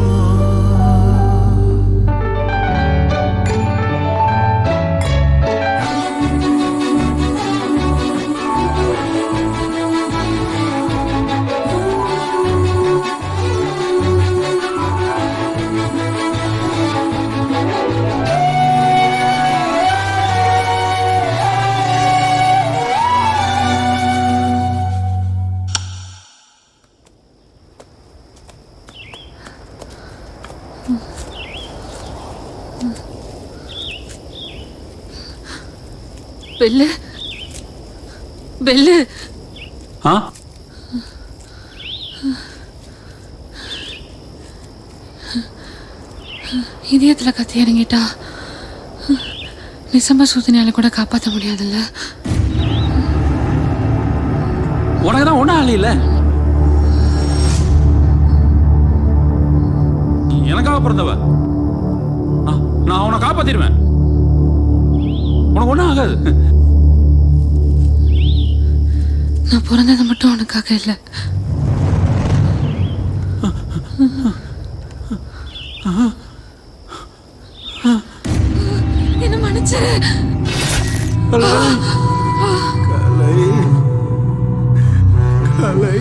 பெல்லு பெல்லு இதயத்துல கத்தி இறங்கிட்டா நிசம்ப சூதனையால கூட காப்பாற்ற முடியாதுல்ல. உனக்கு தான் ஒன்றும் ஆள் இல்லை. எனக்காக பிறந்தவ. நான் அவனை காப்பாத்திடுவேன். உனக்கு ஒன்றும் ஆகாது. நான் பிறந்தது மட்டும் உனக்காக இல்லை. என்ன மன்னிச்சிரு. கலை கலை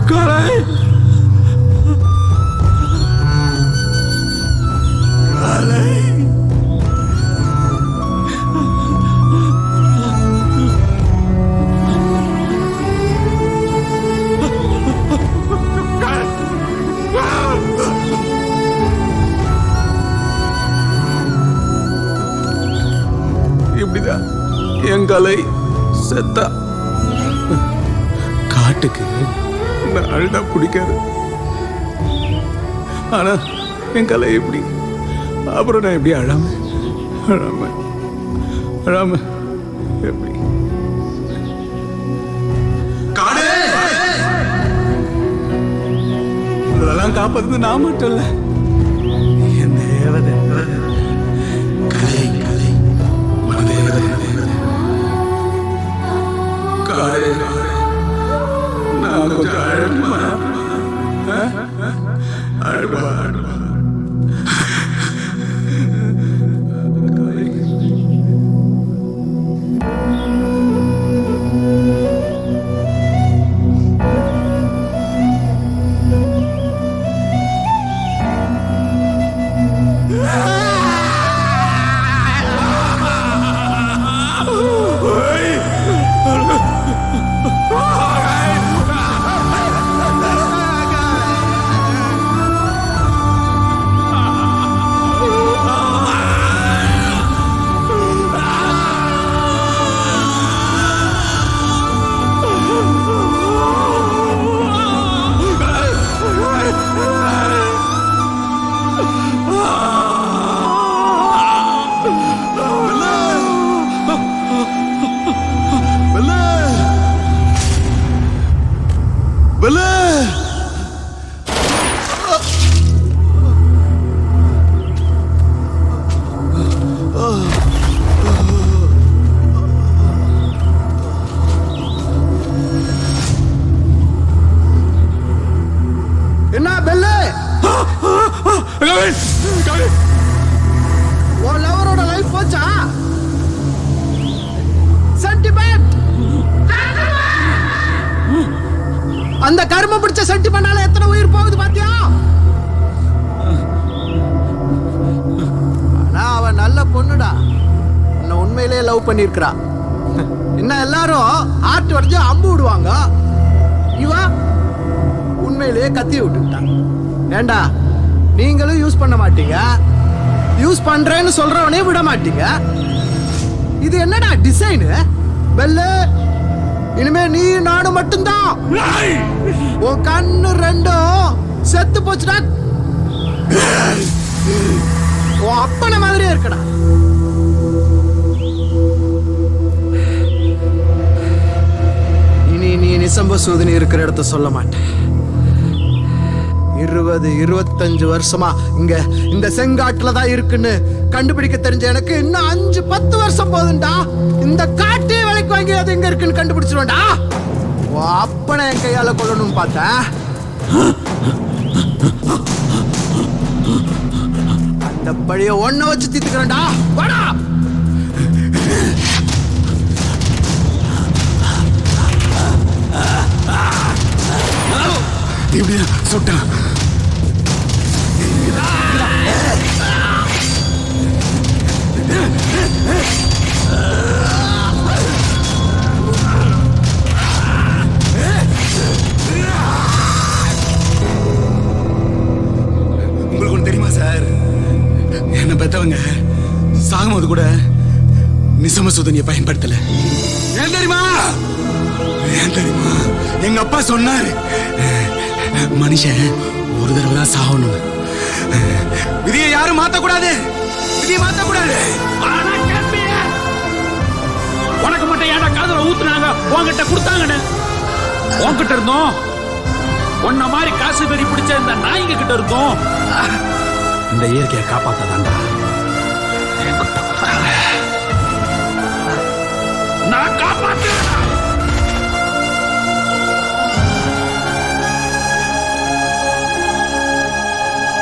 கலை கலை இப்படிதான் என் கலை செத்தா. காட்டுக்கு நான் அழுதா பிடிக்காது. ஆனா என் கலை எப்படி, அப்புறம் நான் எப்படி அழாம அழாம அழாம எப்படி இதெல்லாம் காப்பாத்து நான் மட்டும் இல்ல, என் தேவதை கலை கலை தேவதை கலை. நான் கொஞ்சம் அழகுமா அழுவா அழுவா லவரோட லைஃப் போச்சா? சென்டிமெண்ட் அந்த கர்ம பிடிச்ச சென்டிமெண்டால எத்தனை உயிர் போகுது பாத்தியா? ஆனா அவ நல்ல பொண்ணுடா, உன்னை உண்மையிலேயே லவ் பண்ணிருக்கிறா. இன்னும் எல்லாரும் ஆட்டு உடஞ்சு அம்பு விடுவாங்க, இவ உண்மையிலேயே கத்தி விட்டுட்டான். ஏண்டா நீங்களும் யூஸ் பண்ண மாட்டீங்க, யூஸ் பண்றேன்னு சொல்றவனே விட மாட்டீங்க. இது என்னடா டிசைன்? பெல்லு, இனிமே நீ நானும் மட்டும்தான். உன் கண்ணு ரெண்டும் செத்து போச்சுடா. உன் அப்பன மாதிரியே இருக்கடா. மசூதினி இருக்கிற இடத்த சொல்ல மாட்டேன். 20-25 வருஷமா இங்க இந்த செங்காட்டுல தான் இருக்குன்னு கண்டுபிடிக்க தெரிஞ்ச எனக்கு இன்னும் 5-10 வருஷம் போதும்டா. இந்த காட்டே விலைக்கு வாங்கி அது எங்க இருக்குன்னு கண்டுபிடிச்சிருவேன்டா. அப்பனை என் கையால கொல்லணும்னு பார்த்தேன். அந்த பழிய ஒன்ன வச்சு தீத்துக்கிறேன்டா. வாடா. இப்படியா சுட்டான்? உங்களுக்கு ஒன்று தெரியுமா சார்? என்ன பெத்தவங்க சாகும்போது கூட நிசம சுதனியை பயன்படுத்தல. ஏன் தெரியுமா? ஏன் தெரியுமா? எங்க அப்பா சொன்னாரு, மனுஷன் ஒரு தடவை தான் சாகணும். விதியை யாரும் மாத்தக்கூடாது. விதியை மாத்தக்கூடாது. உனக்கு மட்டும் ஏன்டா காதுல ஊத்துனாங்க? உன்கிட்ட கொடுத்தாங்கன்னு உன்கிட்ட இருந்தோம். உன்ன மாதிரி காசு பெரி பிடிச்ச இந்த நாய்ங்க கிட்ட இருந்தோம். இந்த இயற்கையை காப்பாத்தாண்டா என்கிட்ட கொடுத்தாங்க. நான் காப்பாத்துறேன்.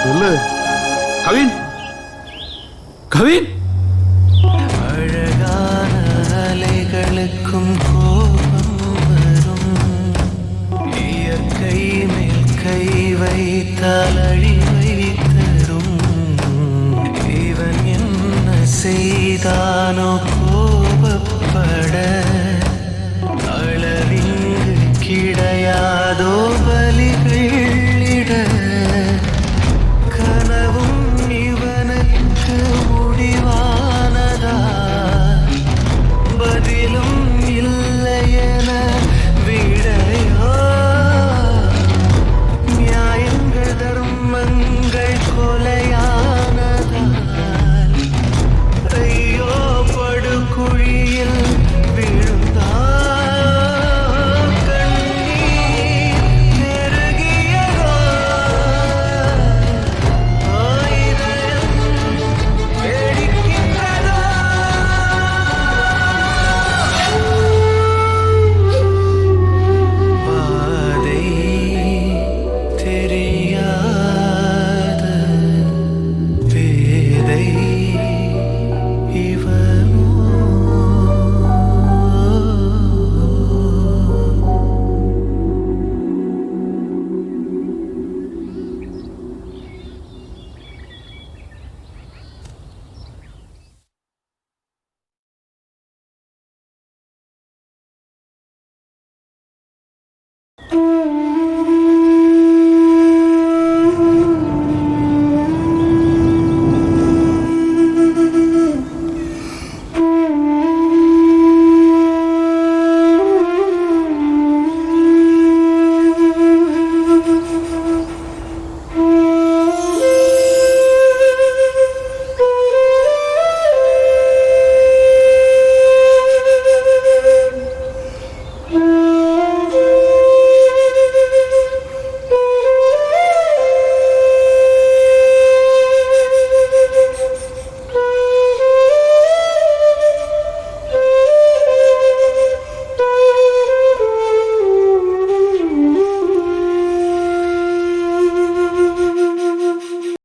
சொல்லு கவின். கவின், அழகான அலைகளுக்கும் கோபம் வரும். இயற்கை மேல் கை வைத்தால் அழிவை தரும். இவன் என்ன செய்தானோ கோபப்பட அளவிங்கு கிடையாதோ பலிகளிட. கனவும் இவனுக்கு முடிவானதா? பதிலும் இல்லையென விடையோ? நியாயங்கள் தர்மங்கள் கொலையானதால் ஐயோ படுகுழியில் விழுந்தார். கண்ணீர் நெருங்கியதோ? இதயம் வெடிக்கின்றதோ? பாதை தெரியாத பேதை இவனோ?